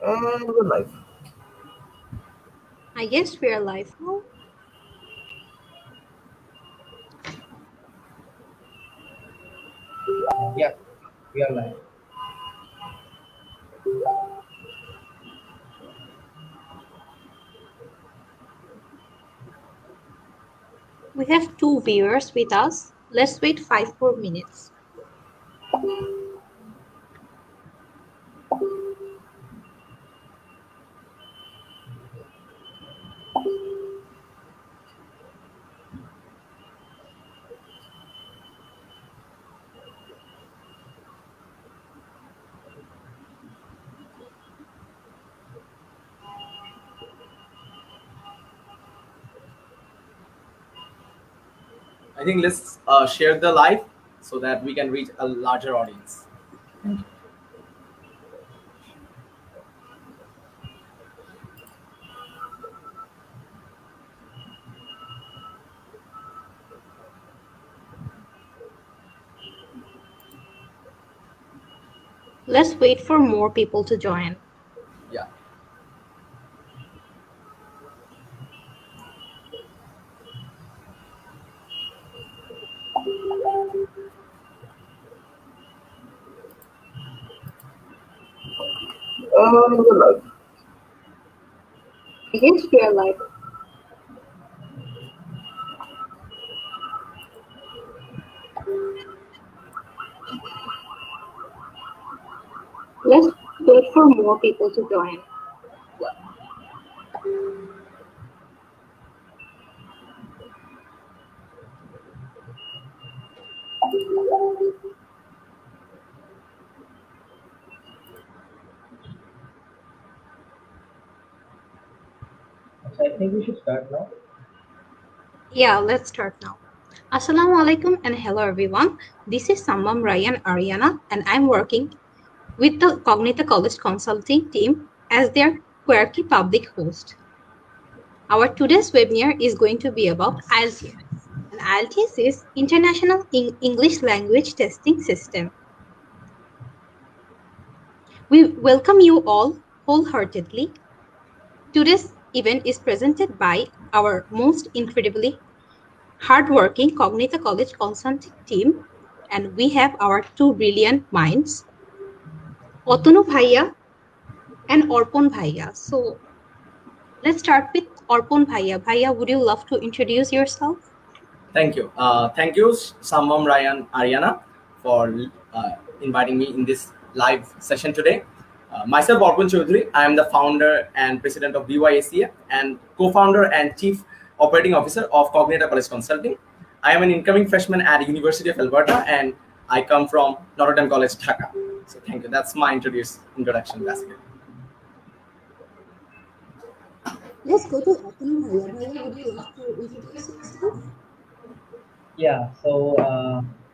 We're live. I guess we are live now. Yeah, we are live. We have two viewers with us. Let's wait 5 more minutes. I think let's share the live so that we can reach a larger audience. Let's wait for more people to join. Yeah. We're live. I guess we are live. Let's wait for more people to join. So I think we should start now. Yeah, let's start now. Assalamu alaikum and hello everyone. This is Sammam Ryan Ariana and I'm working with the Cognita College Consulting team as their quirky public host. Our today's webinar is going to be about IELTS. And IELTS is International English Language Testing System. We welcome you all wholeheartedly. Today's event is presented by our most incredibly hardworking Cognita College consulting team, and we have our two brilliant minds, Otanu Bhaiya and Orpon Bhaiya. So let's start with Orpon Bhaiya. Bhaiya, would you love to introduce yourself? Thank you. Thank you, Samvam Ryan Ariana, for inviting me in this live session today. Myself, Orpun Chaudhary. I am the founder and president of BYACA and co-founder and chief operating officer of Cognita College Consulting. I am an incoming freshman at University of Alberta, and I come from Notre Dame College, Dhaka. So thank you. That's my introduction, basically. Let's go to Otanu Bhaiya. Bhaiya, would you love to introduce yourself? Yeah, so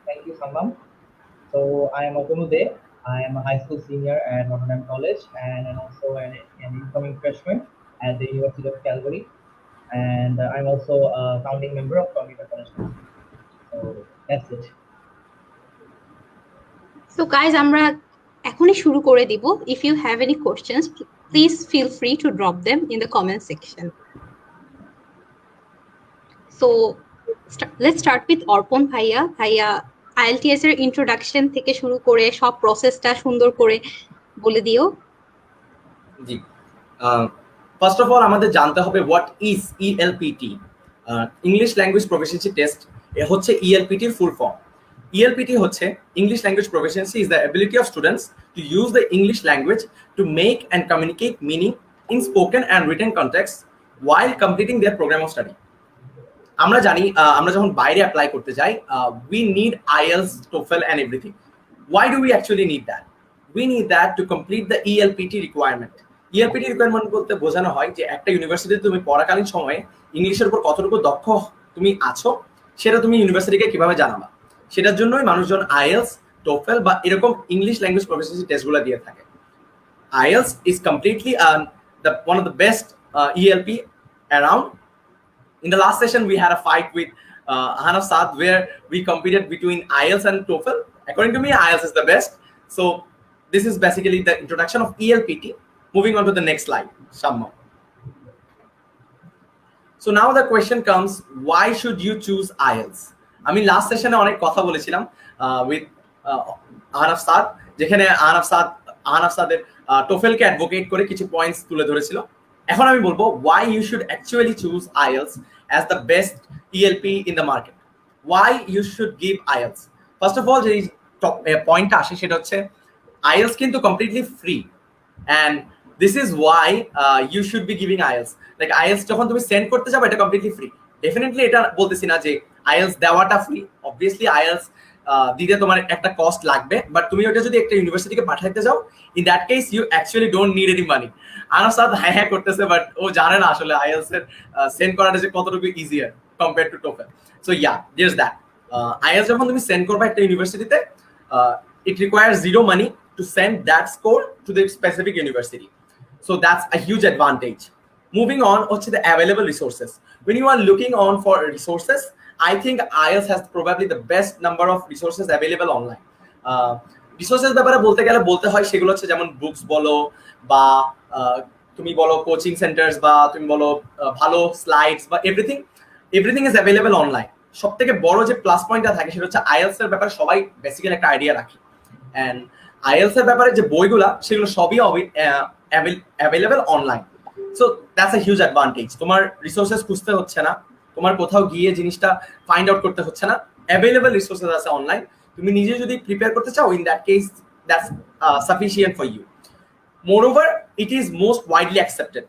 thank you, Sangam. So I am Otonu De. I am a high school senior at Notre Dame College and also an incoming freshman at the University of Calgary. And I'm also a founding member of Computer College. So that's it. So guys, আমরা এখনই শুরু করে দিব. If you have any questions, please feel free to drop them in the comment section. So let's start with Orpon Bhaiya. Bhaiya, IELTS এর introduction থেকে শুরু করে সব প্রসেসটা সুন্দর করে বলে দিও. জি। ফার্স্ট অফ অল আমাদের জানতে হবে what is ELPT. English language proficiency test এ হচ্ছে ইএলপিটির ফুল ফর্ম। ইএলপিটি হচ্ছে English language proficiency is the ability of students to use the English language to make and communicate meaning in spoken and written context while completing their program of study. আমরা জানি আমরা যখন বাইরে apply করতে যাই we need IELTS TOEFL and everything. Why do we actually need that? We need that two complete the ELPT requirement. ELPT requirement বলতে বোঝানো হয় যে একটা ইউনিভার্সিটিতে তুমি পড়াকালীন সময়ে ইংলিশের উপর কতটুকু দক্ষ তুমি আছো সেটা তুমি ইউনিভার্সিটিকে কিভাবে জানাবা। সেটার জন্যই মানুষজন আইএলস, টোফেল বা এরকম ইংলিশ ল্যাঙ্গুয়েজ প্রফিসিয়েন্সি টেস্টগুলো দিয়ে থাকে। IELTS is completely one of the best ELP around. In the last session, we had a fight with Hana Saad where we competed between IELTS and TOEFL. According to me, IELTS is the best. So this is basically the introduction of ELPT. Moving on to the next slide, Shamma. So now the question comes, why should you choose IELTS? আমি last সেশনে অনেক কথা বলেছিলাম with Ahnaf সাদ, যেখানে আহনাফ সাদের টোফেলকে advocate করে কিছু points তুলে ধরেছিল। এখন আমি বলবো why you should actually choose IELTS as the best ELP in the market. Why you should give IELTS? First of all, যে পয়েন্টটা আসে সেটা হচ্ছে IELTS কিন্তু completely free, and this is why you should be giving IELTS. Like IELTS যখন তুমি send করতে যাবে এটা কমপ্লিটলি ফ্রি। ডেফিনেটলি এটা বলতেছি না যে IELTS দেওয়াটা ফ্রি, অবভিয়াসলি IELTS দিতে তোমার একটা কস্ট লাগবে, বাট তুমি ওটা যদি একটা ইউনিভার্সিটিকে পাঠাইতে যাও, in that case you actually don't need any money. আনার সাথে হ্যাঁ হ্যাঁ করতেছে, বাট ও জানে না আসলে IELTS এর সেন্ড করাটা যে কতটুকু easier compare to TOEFL. So yeah, there's that. IELTS যখন তুমি সেন্ড করবে একটা ইউনিভার্সিটিতে, it requires zero money to send that score to the specific university. So that's a huge advantage. Moving on to the available resources. When you are looking on for resources, I think IELTS has probably the best number of resources available online. Resources ব্যাপারে বলতে গেলে বলতে হয় সেগুলো হচ্ছে যেমন books বলো, বা তুমি বলো কোচিং সেন্টার্স, বা তুমি বলো ভালো স্লাইডস, বা এভরিথিং ইজ অ্যাভেলেবল অনলাইন। সব থেকে বড় যে প্লাস পয়েন্টটা থাকে সেটা হচ্ছে IELTS এর ব্যাপারে সবাই বেসিক্যালি একটা আইডিয়া রাখে, অ্যান্ড IELTS এর ব্যাপারে যে বইগুলা সেগুলো সবই available online. So that's a huge advantage. তোমার রিসোর্সেস খুঁজতে হচ্ছে না, তোমার কোথাও গিয়ে জিনিসটা ফাইন্ড আউট করতে হচ্ছে না, অ্যাভেলেবল রিসোর্সেস আছে অনলাইন। তুমি নিজে যদি প্রিপেয়ার করতে চাও, in that case that's sufficient for you. Moreover it is most widely accepted.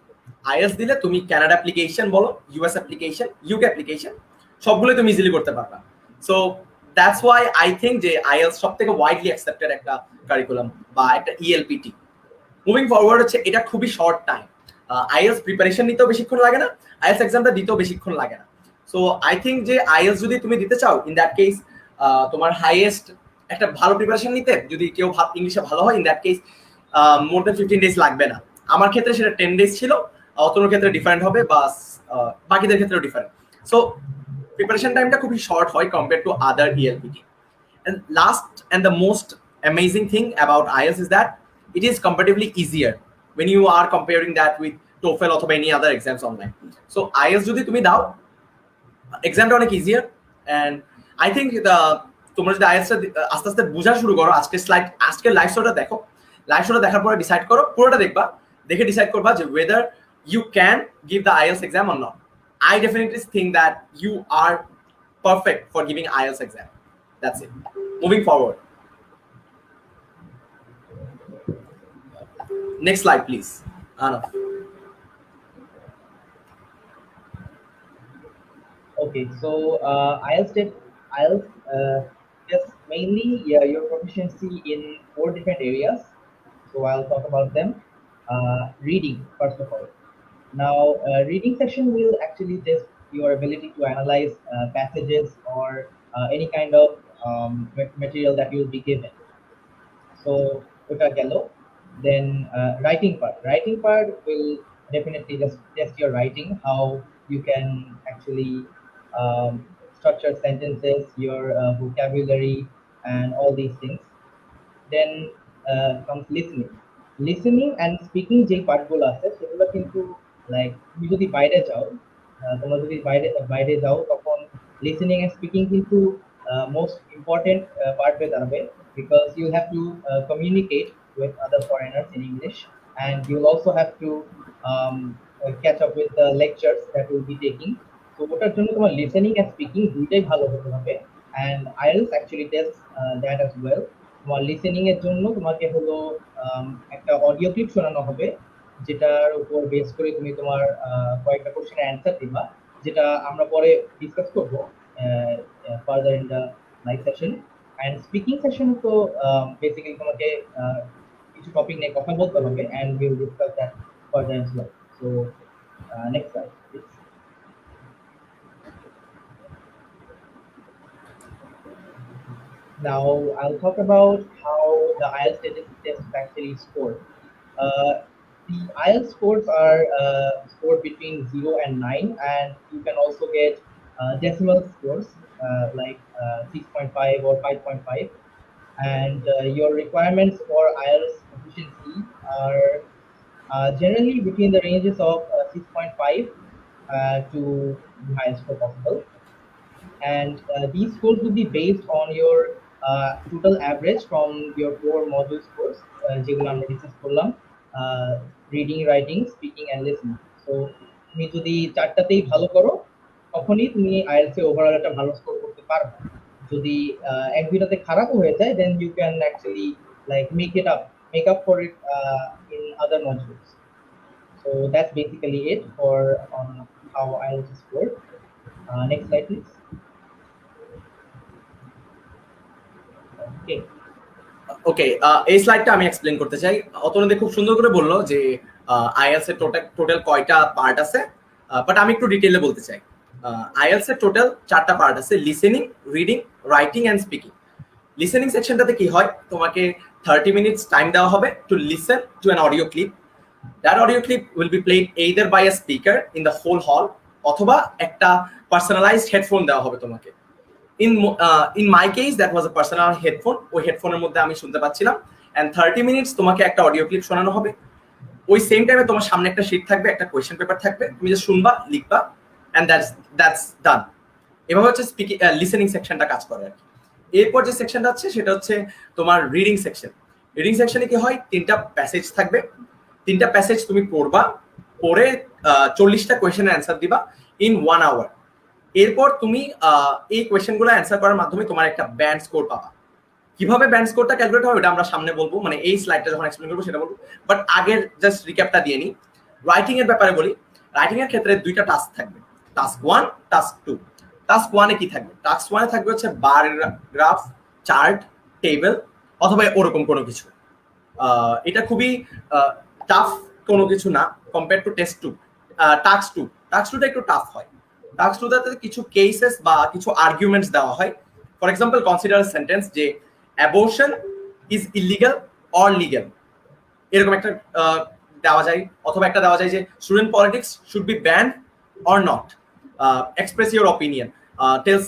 IELTS দিলে তুমি কানাডা অ্যাপ্লিকেশন বলো, US অ্যাপ্লিকেশন, UK অ্যাপ্লিকেশন, সবগুলোই তুমি ইজিলি করতে পারবা। So that's why I think যে IELTS সব থেকে ওয়াইডলি অ্যাকসেপ্টেড একটা কারিকুলাম বা একটা ELPT। মুভিং ফরওয়ার্ড হচ্ছে এটা খুবই শর্ট টাইম। IELTS প্রিপারেশন নিতেও বেশিক্ষণ লাগে না, IELTS এক্সামটা দিতেও বেশিক্ষণ লাগে না। সো আই থিঙ্ক যে IELTS যদি তুমি দিতে চাও, ইন দ্যাট কেস তোমার হাইয়েস্ট একটা ভালো প্রিপারেশন নিতে যদি কেউ ইংলিশে ভালো হয়, in that case more than 15 days লাগবে না। আমার ক্ষেত্রে সেটা 10 ডেজ ছিল, অতনুর ক্ষেত্রে ডিফারেন্ট হবে, বা বাকিদের ক্ষেত্রেও ডিফারেন্ট। সো প্রিপারেশন টাইমটা খুবই শর্ট হয় compare to other ELPT। And last and the most amazing thing about IELTS is that it is comparatively easier when you are comparing that with TOEFL or any other exams online. So IELTS যদি তুমি দাও, এক্সামটা অনেক easier, and I think তোমরা যদি IELTS আস্তে আস্তে বোঝা শুরু করো, আজকের লাইভ শোটা দেখো, লাইভ শোটা দেখার পরে ডিসাইড করো, পুরোটা দেখবা, দেখে ডিসাইড করবা যে whether you can give the IELTS exam or not. I definitely think that you are perfect for giving IELTS exam. That's it. Moving forward. Next slide, please. Anna. Okay, so IELTS tests mainly your proficiency in 4 different areas. So I'll talk about them. Reading, first of all. Now, reading section will actually test your ability to analyze passages or any kind of material that you'll be given. So, ওটা গেল। Then writing part will definitely just test your writing, how you can actually um, structure sentences, your vocabulary, and all these things. Then comes listening and speaking যে পার্টগুলো আছে সেগুলো কিন্তু like তুমি যদি বাইরে যাও, তোমরা যদি বাইরে যাও তখন লিসেনিং এন্ড স্পিকিং কিন্তু মোস্ট ইম্পর্টেন্ট পার্ট হয়ে দাঁড়াবে, because you have to communicate with other foreigners in English, and you'll also have to catch up with the lectures that you'll be taking. তো ওটার জন্য তোমার লিসেনিং এন্ড স্পিকিং দুইটাই ভালো হতে হবে, and IELTS actually tests that as well. তোমার listening এর জন্য তোমাকে হলো একটা অডিও ক্লিপ শোনানো হবে, যেটার উপর বেস করে তুমি তোমার কয়েকটা কোশ্চেনের অ্যান্সার দিবা, যেটা আমরা পরে ডিসকাস করব further in the live session. And speaking session তো বেসিক্যালি তোমাকে কিছু টপিক নিয়ে কথা বলতে হবে, and we will discuss that further as well. So next slide please. Now I'll talk about how the IELTS test is actually scored. The IELTS scores are scored between 0 and 9, and you can also get decimal scores like 6.5 or 5.5. And your requirements for IELTS proficiency are Generally between the ranges of 6.5 to the highest score possible. And these scores will be based on your total average from your core module scores যেগুলো আমরা discuss করলাম, reading, writing, speaking and listening. So তুমি যদি চারটাতেই ভালো করো তখনই তুমি IELTS এ overall একটা ভালো স্কোর করতে পারবে। যদি এক দুইটাতে খারাপও হয়ে যায় then you can actually like make up for it in other modules. So that's basically it for on how IELTS is scored. Next slide, please. Okay. ওকে, এই স্লাইডটা আমি এক্সপ্লেন করতে চাই। অতনুদে খুব সুন্দর করে বললো যে আইএলটিএস এর টোটাল কয়টা পার্ট আছে, বাট আমি একটু ডিটেইলে বলতে চাই। আইএলটিএস এর টোটাল 4টা পার্ট আছে, listening, reading, writing and speaking. Listening সেকশনটাতে কি হয়, তোমাকে 30 মিনিটস টাইম দেওয়া হবে to listen to an audio clip. That audio clip will be played either by a speaker in the whole hall, অথবা একটা পার্সোনালাইজড হেডফোন দেওয়া হবে তোমাকে। In my case that was a personal headphone, ওই হেডফোনের মধ্যে আমি শুনতে পাচ্ছিলাম, and 30 মিনিটস তোমাকে একটা অডিও ক্লিপ শোনানো হবে। ওই সেম টাইমে তোমার সামনে একটা শীট থাকবে, একটা কোয়েশ্চেন পেপার থাকবে, তুমি যে শুনবা, লিখবা, and that's done. এভাবে হচ্ছে স্পিকিং লিসেনিং সেকশনটা কাজ করে আর কি। এরপর যে সেকশনটা আছে সেটা হচ্ছে তোমার রিডিং সেকশন। রিডিং সেকশনে কি হয়, 3টা প্যাসেজ থাকবে, 3টা প্যাসেজ তুমি পড়বা, পড়ে 40টা কোয়েশ্চেনের অ্যান্সার দিবা ইন 1 আওয়ার। এরপর তুমি এই কোয়েশ্চেনগুলো অ্যান্সার করার মাধ্যমে তোমার একটা ব্যান্ড স্কোর পাবা। কিভাবে ব্যান্ড স্কোরটা ক্যালকুলেট হবে এটা আমরা সামনে বলবো, মানে এই স্লাইডটা যখন এক্সপ্লেন করবো সেটা বলবো, বাট আগের জাস্ট রিক্যাপটা দিয়ে নিই। রাইটিং এর ব্যাপারে বলি, রাইটিং এর ক্ষেত্রে 2টা টাস্ক থাকবে, টাস্ক 1, টাস্ক 2। টাস্ক 1 এ কি থাকবে, টাস্ক 1 এ থাকবে হচ্ছে বার গ্রাফ, চার্ট, টেবিল অথবা ওরকম কোনো কিছু। এটা খুবই টাফ কোনো কিছু না কম্পেয়ার টু টেস্ট 2। টাস্ক 2টা একটু টাফ হয়। টাস্ক 2টাতে কিছু কেসেস বা কিছু আর্গুমেন্টস দেওয়া হয়। ফর এক্সাম্পল, কনসিডার সেন্টেন্স যে abortion is illegal or legal, এরকম একটা দেওয়া যায়, অথবা একটা দেওয়া যায় যে student politics should be banned or not, express your opinion, tells,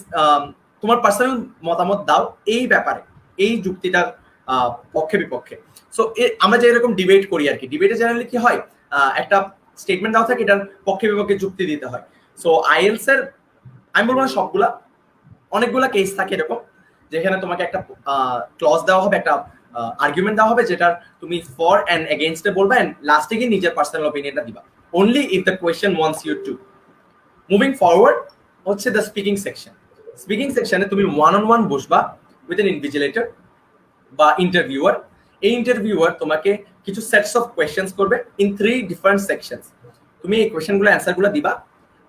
তোমার পার্সোনাল মতামত দাও এই ব্যাপারে, এই যুক্তিটার পক্ষে বিপক্ষে। সো আমরা যে এরকম ডিবেট করি আর কি, ডিবেটে জেনারেলি কি হয়, একটা স্টেটমেন্ট দেওয়া থাকে, এটার পক্ষে বিপক্ষে যুক্তি দিতে হয়। সো আইএলটিএস এর আমি বলবো না সবগুলা, অনেকগুলা কেস থাকে এরকম যেখানে তোমাকে একটা ক্লজ দেওয়া হবে, একটা আর্গুমেন্ট দেওয়া হবে যেটার তুমি ফর এন্ড এগেইনস্টে বলবা, এন্ড লাস্টে গিয়ে নিজের পার্সোনাল অপিনিয়নটা দিবা, only if the question wants you to. Moving forward হচ্ছে দ্য স্পিকিং সেকশন। স্পিকিং সেকশনে তুমি 1-on-1 বসবা উইথ এন ইনভিজিলেটর বা ইন্টারভিউয়ার। এই ইন্টারভিউয়ার তোমাকে কিছু সেটস অফ কোয়েশ্চেন্স করবে ইন 3 ডিফারেন্ট সেকশনস। তুমি এই কোয়েশ্চেনগুলো অ্যান্সারগুলো দিবা,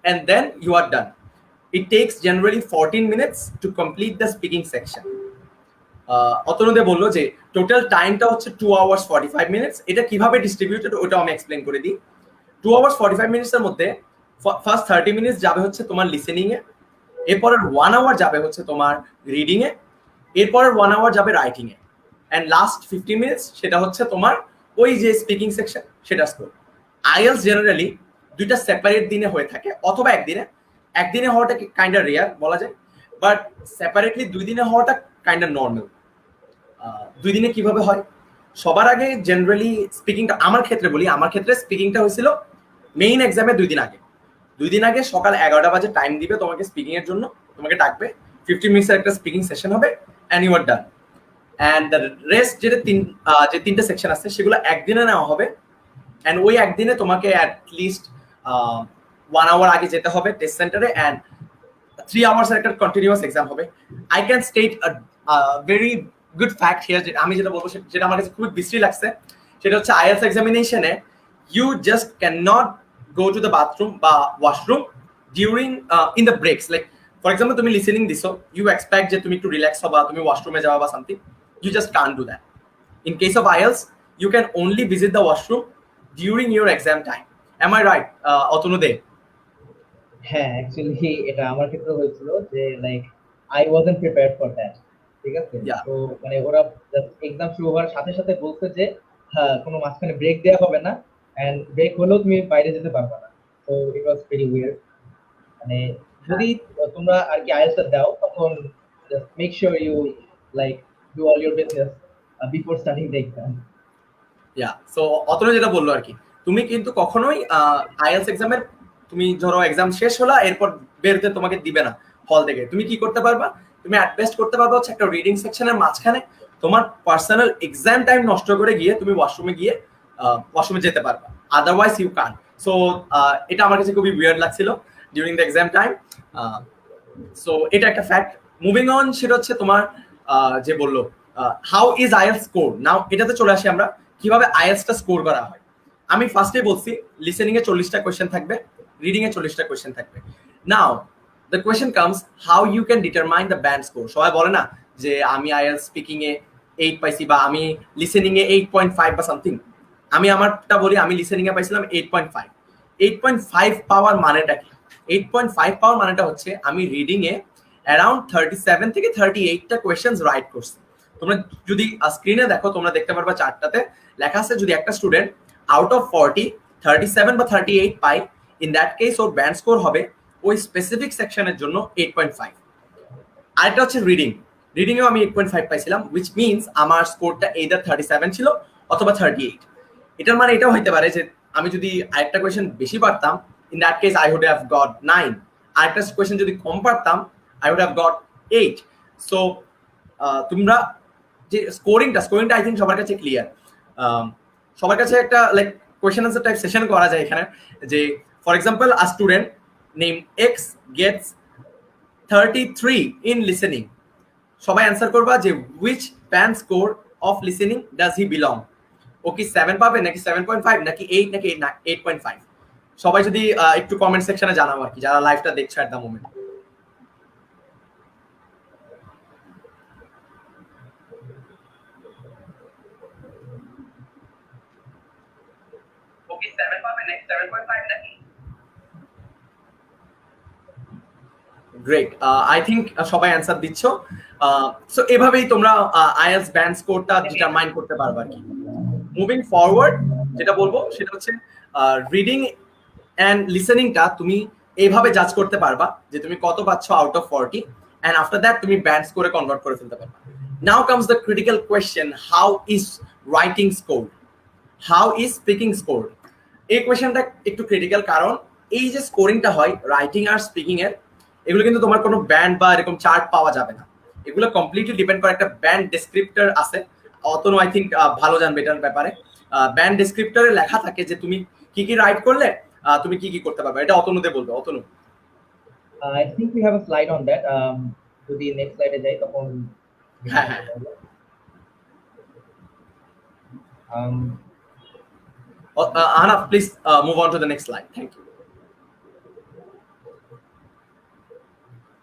and then you are done. It takes generally 14 minutes to complete the speaking section. অতনুদে বললো যে টোটাল টাইমটা হচ্ছে 2 hours 45 minutes। এটা কিভাবে ডিস্ট্রিবিউটেড ওটা আমি এক্সপ্লেন করে দিই। 2 hours 45 minutes এর মধ্যে ফার্স্ট 30 মিনিটস যাবে হচ্ছে তোমার লিসেনিং এ, এরপরের 1 hour যাবে হচ্ছে তোমার রিডিং এ, এরপরের 1 hour যাবে রাইটিং এ, এন্ড লাস্ট 50 মিনিটস সেটা হচ্ছে তোমার ওই যে স্পিকিং সেকশন সেটা স্কোর। আইএলটিএস জেনারেলি 2টা সেপারেট দিনে হয়ে থাকে, অথবা একদিনে হওয়াটা কাইন্ড অফ রেয়ার বলা যায়, বাট সেপারেটলি 2 দিনে হওয়াটা কাইন্ড অফ নর্মাল। 2 দিনে কিভাবে হয়, সবার আগে জেনারেলি স্পিকিংটা, আমার ক্ষেত্রে বলি, আমার ক্ষেত্রে স্পিকিংটা হয়েছিল মেইন এক্সামে 2 দিন আগে। 2 দিন আগে সকাল 11টা বাজে টাইম দিবে তোমাকে স্পিকিং এর জন্য, তোমাকে ডাকবে, 50 মিনিটসের একটা স্পিকিং সেশন হবে, and you are done. And the rest যে 3টে সেকশন আছে সেগুলো একদিনে নেওয়া হবে, এন্ড ওই একদিনে তোমাকে অ্যাটলিস্ট 1 hour আগে যেতে হবে টেস্ট সেন্টারে, এন্ড 3 hours এর একটা কন্টিনিউয়াস এক্সাম হবে। I can state very good fact here, আমি যেটা বলবো যেটা আমার কাছে খুব বিশ্রী লাগছে, সেটা হচ্ছে আইএলটিএস এক্সামিনেশনে you just can not go to the bathroom বা washroom during in the breaks. Like for example তুমি লিসেনিং দিছো, ইউ এক্সপেক্ট যে তুমি একটু রিল্যাক্স হবা, তুমি ওয়াশরুমে যাওয়া বা something, you just can't do that. In case of IELTS, you can only visit the washroom during your exam time. Am I right, Otunude? হ্যাঁ, অ্যাকচুয়ালি এটা আমার ক্ষেত্রে হয়েছিল যে like I wasn't prepared for that. ঠিক আছে, Yeah. তো মানে ওরা এক্সাম শুরু হওয়ার সাথে সাথে বলছে যে হ্যাঁ কোনো মাঝখানে ব্রেক দেওয়া হবে না, এন্ড ব্রেক হলেও তুমি বাইরে যেতে পারবে না। তো ইট ওয়াজ ভেরি উইয়ার্ড। মানে যদি তোমরা আর কি আইএলটিএস দাও তখন just make sure you like do all your business before starting the exam. Yeah. So Atanu যেটা বললো আর কি, তুমি কিন্তু কখনোই আইএলটিএস এক্সামের, তুমি ধরো এক্সাম শেষ হলো এরপর বেরোতে তোমাকে দিবে না হল থেকে। তুমি কি করতে পারবা, তুমি অ্যাট বেস্ট করতে পারবা হচ্ছে একটা রিডিং সেকশনের মাঝখানে তোমার পার্সোনাল এক্সাম টাইম নষ্ট করে গিয়ে তুমি ওয়াশরুমে গিয়ে ওয়াশরুমে যেতে পারবা, আদারওয়াইজ ইউ কান। সো এটা আমার কাছে খুবই উইয়ার্ড লাগছিল during the exam time. So এটা একটা ফ্যাক্ট। মুভিং অন, সেটা হচ্ছে তোমার যে বললো হাউ ইজ আইএলটিএস স্কোর। নাও এটাতে চলে আসি আমরা, কিভাবে আইএলটিএসটা স্কোর করা হয়। আমি ফার্স্টে বলছি লিসেনিং এ 40টা কোয়েশ্চেন থাকবে, রিডিং এ 40টা কোয়েশ্চেন থাকবে। Now the question comes how you can determine the band score. সবাই বলে না যে আমি আইএলটিএস স্পিকিং এ 8 পাইছি বা আমি লিসেনিং এ 8.5 বা সামথিং। আমি আমারটা বলি, আমি লিসেনিং এ পাইছিলাম 8.5। 8.5 পাওয়ার মানেটা কি? 8.5 পাওয়ার মানেটা হচ্ছে আমি রিডিং এ অ্যারাউন্ড 37 থেকে 38টা কোয়েশ্চেন্স রাইট করছি। তোমরা যদি স্ক্রিনে দেখো, তোমরা দেখতে পারবা চারটাতে লেখা আছে যদি একটা স্টুডেন্ট আউট অফ 40 37 বা 38 পাই, ইন দ্যাট কেস ওর ব্যান্ড স্কোর হবে ওই স্পেসিফিক সেকশনের জন্য 8.5। আরেকটা হচ্ছে রিডিং, রিডিং এও আমি 8.5 পাইছিলাম, উইচ মিনস আমার স্কোরটা এইদার 37 ছিল অথবা 38। এটার মানে এটাও হইতে পারে যে আমি যদি আরেকটা কোয়েশ্চেন বেশি পারতাম, in that case I would have got 9। আরেকটা কোয়েশ্চেন যদি কম পারতাম, I would have got 8। So তোমরা যে স্কোরিংটা আই থিঙ্ক সবার কাছে ক্লিয়ার। সবার কাছে একটা like question answer type session করা যায় এখানে, যে for example a student name X gets 33 in listening. সবাই অ্যান্সার করবা যে which band score of listening does he belong. ও কি 7 পাবে নাকি 7.5 নাকি 8 নাকি 8.5? সবাই যদি একটু কমেন্ট সেকশনে জানাবো আর কি, যারা লাইভটা দেখছে এট দ্য মোমেন্ট। ও কি 7 পাবে নাকি 7.5 নাকি? গ্রেট, আই থিঙ্ক সবাই অ্যান্সার দিচ্ছ। সো এভাবেই তোমরা আইএলটিএস ব্যান্ড স্কোরটা ডিটারমাইন করতে পারবে আর কি। মুভিং ফরওয়ার্ড, যেটা বলবো সেটা হচ্ছে রিডিং অ্যান্ড লিসেনিংটা তুমি এইভাবে জাজ করতে পারবা যে তুমি কত পাচ্ছ out of 40, and after that তুমি ব্যান্ড স্কোরে কনভার্ট করে ফেলতে পারবা। নাও comes the critical question, how is writing score, how is speaking score. এই কোয়েশ্চেনটা একটু ক্রিটিক্যাল, কারণ এই যে স্কোরিংটা হয় রাইটিং আর স্পিকিং এর, এগুলো কিন্তু তোমার কোনো ব্যান্ড বা এরকম চার্ট পাওয়া যাবে না। এগুলো কমপ্লিটলি ডিপেন্ড করে একটা ব্যান্ড ডেসক্রিপ্টর আছে, অতনু আই থিঙ্ক ভালো জানবে এটার ব্যাপারে। ব্যান্ড ডেসক্রিপ্টরে লেখা থাকে যে তুমি কি কি রাইট করলে তুমি কি কি করতে পারবে। এটা অতনুদে বলবে। Atanu, I think we have a slide on that. যদি next slide এ যাই তখন হ্যাঁ হ্যাঁ um, Ahnaf please move on to the next slide, thank you.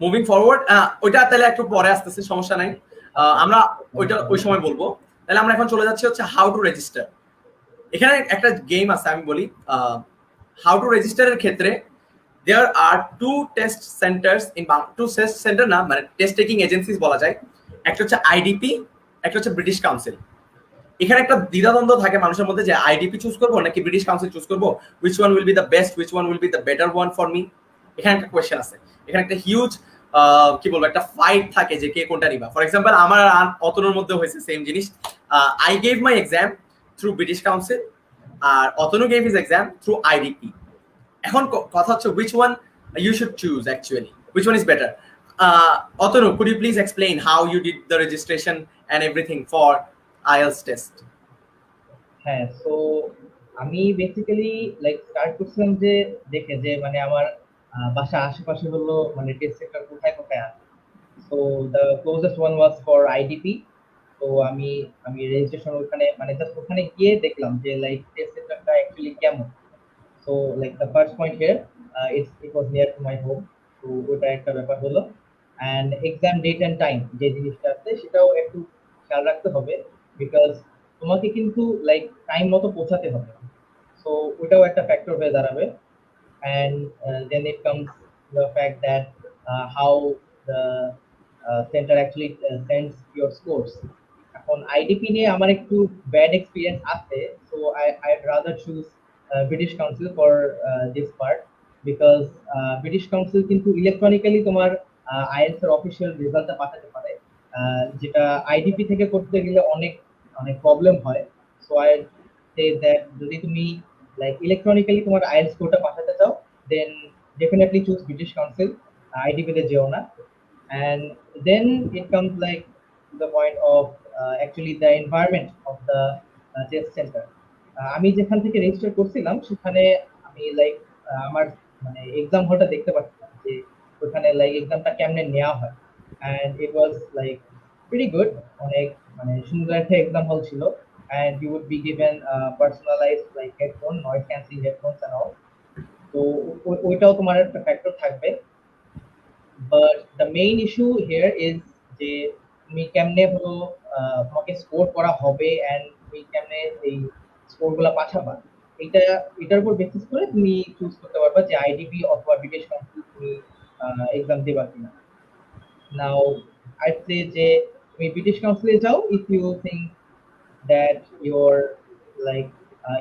Moving forward, ওইটা তাহলে একটু পরে আসতেছে, সমস্যা নাই, আমরা ওইটা ওই সময় বলবো। তাহলে আমরা এখন চলে যাচ্ছি হচ্ছে হাউ টু রেজিস্টার। এখানে একটা গেম আছে, আমি বলি হাউ টু রেজিস্টারের ক্ষেত্রে there are two test centres in, two test centre না মানে টেস্ট টেকিং এজেন্সিস বলা যায়। একটা হচ্ছে আইডিপি, একটা হচ্ছে ব্রিটিশ কাউন্সিল। এখানে একটা দ্বিধাদ্বন্দ্ব থাকে মানুষের মধ্যে যে আইডিপি চুজ করবো নাকি ব্রিটিশ কাউন্সিল চুজ করবো, which one will be the best, which one will be the better one for me. এখানে একটা কোয়েশ্চেন আছে, এখানে একটা হিউজ কি বলবো একটা ফাইট থাকে যে কে কোনটা নিবা। ফর এক্সাম্পল আমার অতনুর মধ্যে হয়েছে সেম জিনিস। I gave my exam through British Council, আর Atanu gave his exam through IDP. এখন কথা হচ্ছে which one you should choose actually, which one is better? Otonu, could you please explain how you did the registration and everything for IELTS test? হ্যাঁ, so আমি basically like start করছিলাম যে দেখে যে মানে আমার বাসা আশেপাশে হলো মানে টেস্ট সেন্টার কোথায় কোথায় আছে। So the closest one was for IDP. তো আমি আমি রেজিস্ট্রেশন ওখানে মানে জাস্ট ওখানে গিয়ে দেখলাম যে লাইক টেস্ট সেন্টারটা অ্যাকচুয়ালি কেমন। So like the first point here it was near to my home. তো ওটা একটা ব্যাপার হলো। And exam date and time যে জিনিসটা আছে সেটাও একটু খেয়াল রাখতে হবে, বিকজ তোমাকে কিন্তু লাইক টাইম মতো পৌঁছাতে হবে। সো ওটাও একটা ফ্যাক্টর হয়ে দাঁড়াবে। and then it comes the fact that how the center actually sends your scores. এখন আইডিপি নিয়ে আমার একটু ব্যাড এক্সপিরিয়েন্স আছে, so I'd rather choose British Council for this part, because British Council কিন্তু ইলেকট্রনিক্যালি তোমার IELTS এর official রেজাল্টটা পাঠাতে পারে, যেটা আইডিপি থেকে করতে গেলে অনেক অনেক প্রবলেম হয়। সো আই সে দ্যাট যদি তুমি like electronically তোমার IELTS স্কোরটা পাঠাতে চাও, then definitely choose British Council, IDP তে যেও না. And then it comes like to the point of actually the environment of the test center. আমি যেখান থেকে রেজিস্টার করছিলাম সেখানে আমি লাইক আমার মানে এক্সাম হলটা দেখতে পাচ্ছিলাম যে ওখানে লাইক এক্সামটা কেমনে নেওয়া হয়, and it was like pretty good. অনেক মানে সুন্দর একটা এক্সাম হল ছিল, and you would be given personalized like headphone, noise cancelling headphones and all. তো ওইটাও তোমার একটা ফ্যাক্টর থাকবে, but the main issue here is যে তুমি কেমনে হলো তোমাকে স্কোর করা হবে এন্ড তুমি কেমনে এই স্কোর গুলা পাঠাবা, এটা এটার উপর বেসিস করে তুমি চুজ করতে পারবা যে আইডিপি অথবা ব্রিটিশ কাউন্সিল তুমি এক্সাম দিবা কিনা. নাও আইড সে যে তুমি ব্রিটিশ কাউন্সিলে যাও if you think that your like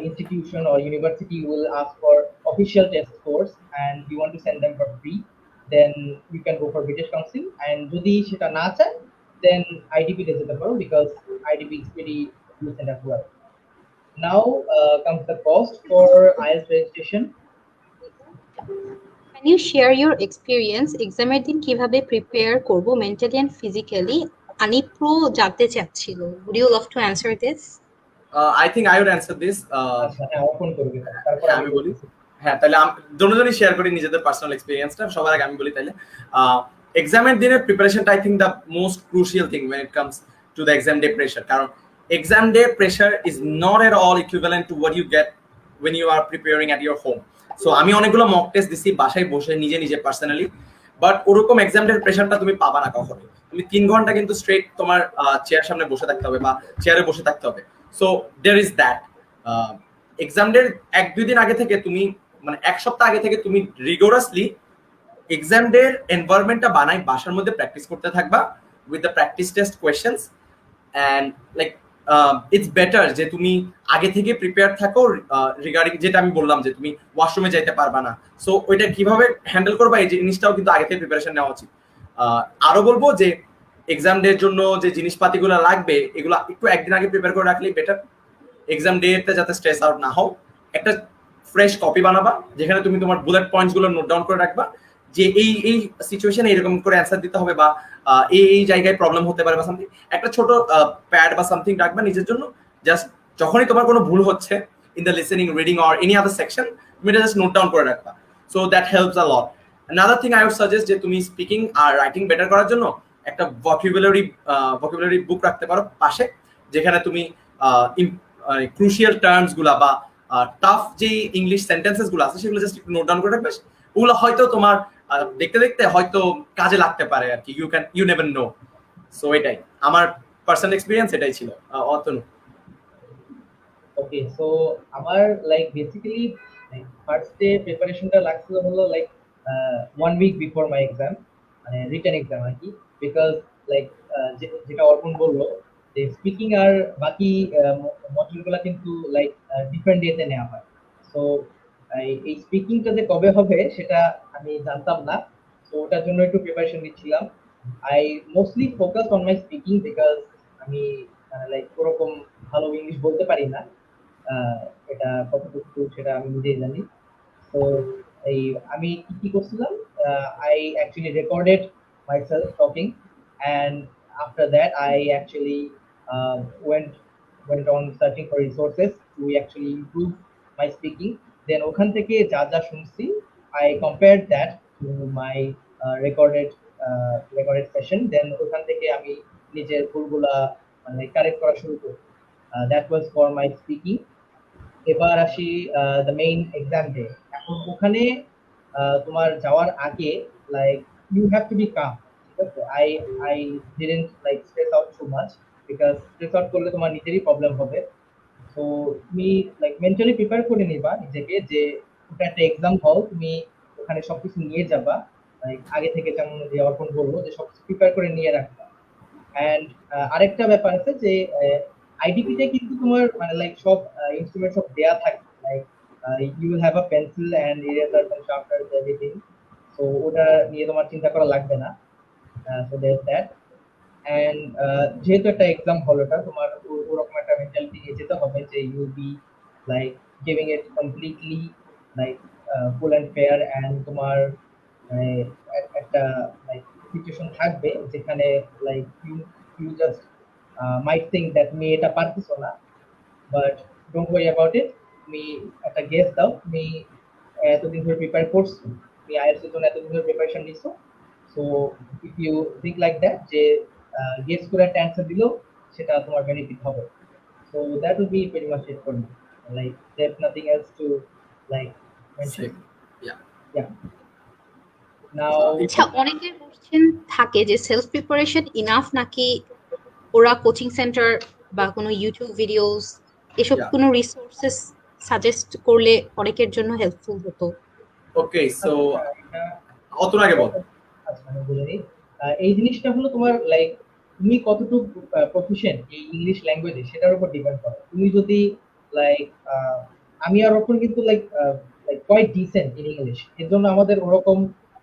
institution or university will ask for official test scores and you want to send them for free, then you can go for British Council. And যদি সেটা না চায় then IDP তে যেতে পারো because IDP is pretty decent as well. Now comes the cost for IELTS registration. Can you share your experience এক্সামের দিন কিভাবে প্রিপেয়ার করব মেন্টালি এন্ড ফিজিক্যালি? আনিপ্রো জানতে চাচ্ছিল. Would you love to answer this? I think I would answer this. আচ্ছা হ্যাঁ open করবে তারপর হ্যাঁ, আমি আমি বলি। বলতেছি. হ্যাঁ, তাহলে দুজনই শেয়ার করি নিজেদের পার্সোনাল এক্সপিরিয়েন্সটা। সবার আগে আমি বলি তাহলে এক্সামের দিনের প্রিপারেশনটা I think the most crucial thing when it comes to the exam day pressure, কারণ exam day pressure is not at all equivalent to what you get when you are preparing at your home. So আমি অনেকগুলো mock test দিছি বাসায় বসে নিজে নিজে personally, but ওরকম exam ডের প্রেশারটা তুমি পাবা না কখনো। তুমি 3 ঘন্টা কিন্তু স্ট্রেট তোমার চেয়ার সামনে বসে থাকতে হবে বা চেয়ারে বসে থাকতে হবে। So there is that exam ডের 1-2 দিন আগে থেকে তুমি মানে 1 সপ্তাহ আগে থেকে তুমি রিগোরাসলি এক্সাম ডের এনভায়রনমেন্টটা বানাই বাসার মধ্যে প্র্যাকটিস করতে থাকবা with the practice test questions, and like it's better যে তুমি আগে থেকে প্রিপেয়ার থাকো রিগার্ডিং যেটা আমি বললাম যে তুমি ওয়াশরুমে যাইতে পারবা না, সো ওইটা কিভাবে হ্যান্ডেল করবা এই জিনিসটাও কিন্তু আগে থেকে প্রিপারেশন নেওয়া উচিত। আরো বলবো যে এক্সাম ডের জন্য যে জিনিসপাতিগুলো লাগবে এগুলো একটু একদিন আগে প্রিপেয়ার করে রাখলেই বেটার। এক্সাম ডেতে যাতে স্ট্রেস আউট না হও, একটা ফ্রেশ কপি বানাবা যেখানে তুমি তোমার বুলেট পয়েন্টস গুলো নোট ডাউন করে রাখবা যে এই এই সিচুয়েশনে এরকম করে অ্যান্সার দিতে হবে বা এই এই জায়গায় প্রবলেম হতে পারে বা সামথিং, একটা ছোট প্যাড বা সামথিং রাখবা নিজের জন্য। জাস্ট যখনই তোমার কোনো ভুল হচ্ছে in the listening, reading or any other section, তুমি এটা জাস্ট নোট ডাউন করে রাখবা। So that helps a lot. another thing I would suggest যে তুমি স্পিকিং আর রাইটিং বেটার করার জন্য একটা ভোকাবুলারি বুক রাখতে পারো পাশে, যেখানে তুমি ক্রুশিয়াল টার্মস গুলা বা টাফ যে ইংলিশ সেন্টেন্সেস গুলো আছে সেগুলো জাস্ট একটু নোট ডাউন করে রাখবে। ওগুলো হয়তো তোমার দেখতে দেখতে হয়তো কাজে লাগতে পারে আর কি, ইউ নেভার নো। সো এটাই আমার পার্সোনাল এক্সপিরিয়েন্স, এটাই ছিল। অতনু। ওকে, সো আমার like basically like first day প্রিপারেশনটা লাগছিল হলো like 1 week before my exam, মানে রিটেন এক্সাম আর কি, বিকজ লাইক যেটা অর্পণ বললো যে স্পিকিং আর বাকি মডিউলগুলো কিন্তু লাইক ডিফারেন্ট ডেতে নেওয়া হয়। সো এই স্পিকিংটা যে কবে হবে সেটা আমি জানতাম না, তো ওটার জন্য একটু প্রিপারেশন নিচ্ছিলাম। I mostly focus on my speaking because আমি লাইক ওরকম ভালো ইংলিশ বলতে পারি না, এটা কতটুকু সেটা আমি নিজেই জানি। তো এই আমি কি কি করছিলাম, I actually recorded myself talking, and after that I actually went on searching for resources to actually improve my speaking. Then ওখান থেকে যা যা শুনছি I compared that to my recorded session, then ওখান থেকে আমি নিজের ভুলগুলা মানে কারেক্ট করা শুরু করি। That was for my speaking. এবার আসি দ্য মেইন এক্সাম ডে। এখন ওখানে তোমার যাওয়ার আগে like you have to be calm, ঠিক আছে? I didn't like stress out too much, because stress out করলে তোমার নিজেরই প্রবলেম হবে। তো তুমি লাইক মেন্টালি প্রিপেয়ার করে নিবা নিজেকে যে ওটা একটা এক্সাম হল, তুমি ওখানে সবকিছু নিয়ে যাবা, লাইক আগে থেকে যেমন যে অর্পণ বললো যে সবকিছু প্রিপেয়ার করে নিয়ে রাখবা। অ্যান্ড আরেকটা ব্যাপার আছে যে আইডিপি তে কিন্তু তোমার মানে লাইক সব ইনস্ট্রুমেন্ট সব দেয়া থাকে, like you will have a pencil and eraser and sharpener everything, so ওটা নিয়ে তোমার চিন্তা করা লাগবে না। So that's that. অ্যান্ড যেহেতু একটা এক্সাম হল, ওটা তোমার ওরকম একটা মেন্টালিটি নিয়ে যেতে হবে যে you be like giving it completely like full and fair, and তোমার একটা like সিচুয়েশন থাকবে যেখানে like you just might think that মেয়েটা পারতেছো না, but don't worry about it. তুমি একটা গেস দাও, তুমি এতদিন ধরে প্রিপেয়ার করছো, তুমি আইএলটিএস এর জন্য এতদিন ধরে প্রিপারেশন নিছো। So if you think like that যে গেস করে একটা অ্যান্সার দিলেও সেটা তোমার বেনিফিট হবে। So that will be very much it for me, like there nothing else to like mention. Same. Yeah. Yeah So, now আচ্ছা, অনেকের কোশ্চেন থাকে যে সেলফ প্রিপারেশন ইনাফ নাকি ওরা কোচিং সেন্টার বা কোনো ইউটিউব ভিডিওস এসব yeah. কোনো রিসোর্সেস সাজেস্ট করলে অনেকের জন্য হেল্পফুল হতো। Okay, so এটা অতর আগে বল। আচ্ছা আমি বলে নিই। এই জিনিসটা হলো তোমার লাইক তুমি কতটুকু প্রফিশিয়েন্ট এই ইংলিশ ল্যাঙ্গুয়েজে সেটার উপর ডিপেন্ড করে। তুমি যদি লাইক আমি আর অর্পণ কিন্তু like like quite decent in English, এর জন্য আমাদের ওরকম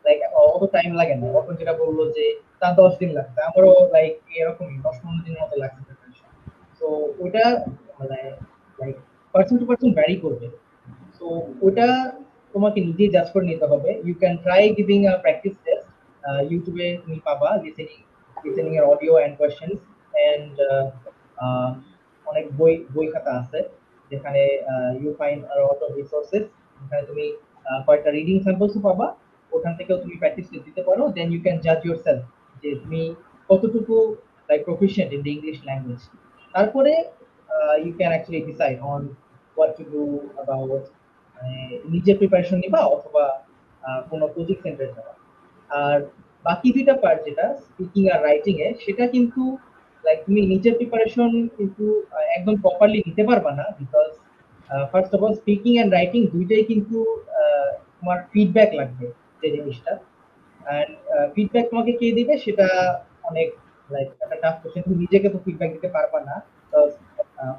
লাইক অত টাইম লাগে না। অর্পণ যেটা বললো যে তার 10 দিন লাগবে, আমারও লাইক এরকমই 10-15 দিনের মতো লাগছে প্রিপারেশন। তো ওটা মানে like person to person vary করবে। সো ওটা তোমাকে নিজেই জাজ করে নিতে হবে। You can try giving a practice test. ইউটিউবে তুমি পাবা লিসেনিং এর অডিও এন্ড কোয়েশ্চেনস এন্ড অনেক বই বই খাতা আছে যেখানে you find a lot of resources, যেখানে তুমি কয়েকটা রিডিং স্যাম্পলস পাবা। ওখান থেকেও তুমি প্র্যাকটিস দিতে পারো। দেন ইউ ক্যান জাজ ইয়োরসেলফ যে তুমি কতটুকু like proficient in the English language. তারপরে you can actually decide on what to do about নিজে প্রিপারেশন নিবা অথবা কোনো কোচিং সেন্টারে যাবা। আর বাকি দুইটা পার্ট যেটা স্পিকিং আর রাইটিং এ, সেটা কিন্তু লাইক তুমি নিজের প্রিপারেশন কিন্তু একদম প্রপারলি নিতে পারবা না, because first of all speaking and writing দুইটাই কিন্তু তোমার ফিডব্যাক লাগবে যে জিনিসটা। এন্ড ফিডব্যাক তোমাকে কে দিবে সেটা অনেক লাইক একটা টাফ কোশ্চেন। তুমি নিজেকে তো ফিডব্যাক দিতে পারবা না।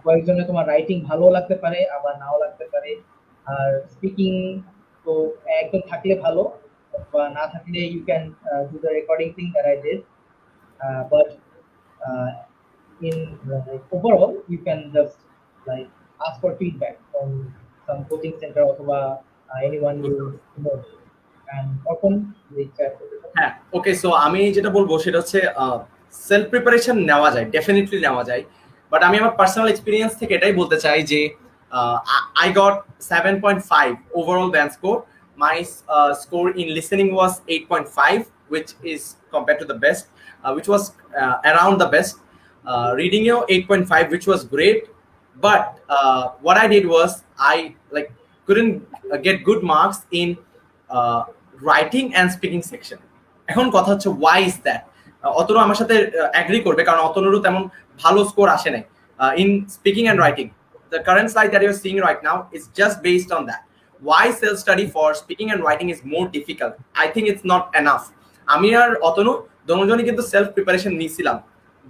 কয়েকজনে তোমার রাইটিং ভালো লাগতে পারে, আবার নাও লাগতে পারে। আর স্পিকিং তো একদম থাকলে ভালো, বা না থাকলে you can do the recording thing that I did, but in overall you can just like ask for feedback from some coaching center অথবা anyone you know, and often we chat with them. হ্যাঁ, ওকে, so আমি যেটা বলবো সেটা হচ্ছে self preparation নেওয়া যায়, definitely নেওয়া যায়। বাট আমি আমার পার্সোনাল এক্সপিরিয়েন্স থেকে এটাই বলতে চাই যে I got 7.5 overall band score. My score in listening was 8.5, which is compared to the best, which was around the best. Reading 8.5, which was great. But what I did was I like couldn't get good marks in writing and speaking section. এখন কথা হচ্ছে Y is that? Atanu আমার সাথে agree করবে, কারণ অতনুরও তেমন ভালো score আসে নাই in speaking and writing. The current slide that you are seeing right now is just based on that. Why self study for speaking and writing is more difficult? I think it's not enough. আমি আর অতনু দুজনই কিন্তু self preparation নিয়েছিলাম,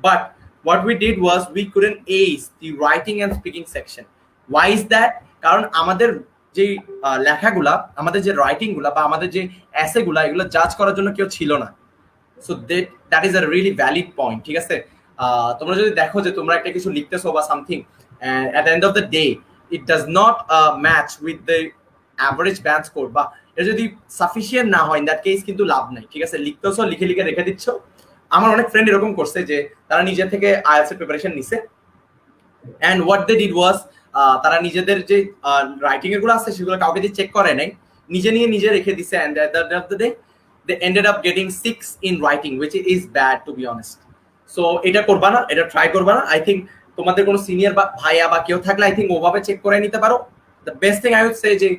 but what we did was we couldn't ace the writing and speaking section. Why is that? কারণ আমাদের যে লেখাগুলা, আমাদের যে রাইটিং গুলা বা আমাদের যে এসে গুলা, এগুলো জাজ করার জন্য কেউ ছিল না। So that is a really valid point. ঠিক আছে, তোমরা যদি দেখো যে তোমরা একটা কিছু লিখতেছো বা something, at the end of the day it does not match with the average band score, বা এটা যদি সাফিসিয়েন্ট না হয়, ইন দ্যাট কেস কিন্তু লাভ নাই। ঠিক আছে, লিখতেছো, লিখে লিখে রেখে দিচ্ছ। আমার অনেক ফ্রেন্ড এরকম করছে যে তারা নিজে থেকে আইএলটিএস এর প্রিপারেশন নিছে, and what they did was তারা নিজেদের যে রাইটিং এর গুলো আছে সেগুলো কাউকে দিয়ে চেক করে নাই, নিজে নিয়ে নিজে রেখে দিছে, and at the end of the day they ended up getting 6 in writing, which is bad to be honest. So এটা করবা না, এটা ট্রাই করবা না। আই থিঙ্ক তোমাদের কোনো সিনিয়র বা ভাইয়া বা কেউ থাকলে আই থিঙ্ক ওভাবে চেক করে নিতে পারো। The best thing I would say যে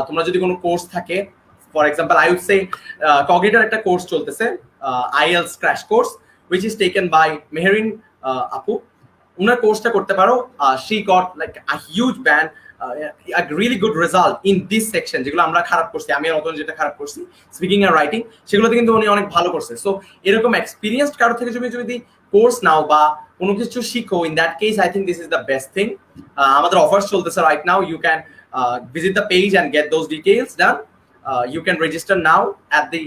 তোমরা যদি কোনো কোর্স থাকে, for example I would say Cognitor একটা কোর্স চলতেছে, IELTS crash course, which is taken by Meherin Apu. উনার কোর্সটা করতে পারো। she got like a huge band, a really good result in this section, যেগুলো আমরা খারাপ করছি, আমি আর অতন যেটা খারাপ করছি স্পিকিং আর রাইটিং, সেগুলোতে কিন্তু উনি অনেক ভালো করছে। সো এরকম এক্সপিরিয়েন্সড কারো থেকে যদি কোর্স নাও বা কোনো কিছু শিখো, in that case I think this is the best thing. আমাদের অফার্স চলতেছে right now, you can visit the page and get those details done. You can register now at the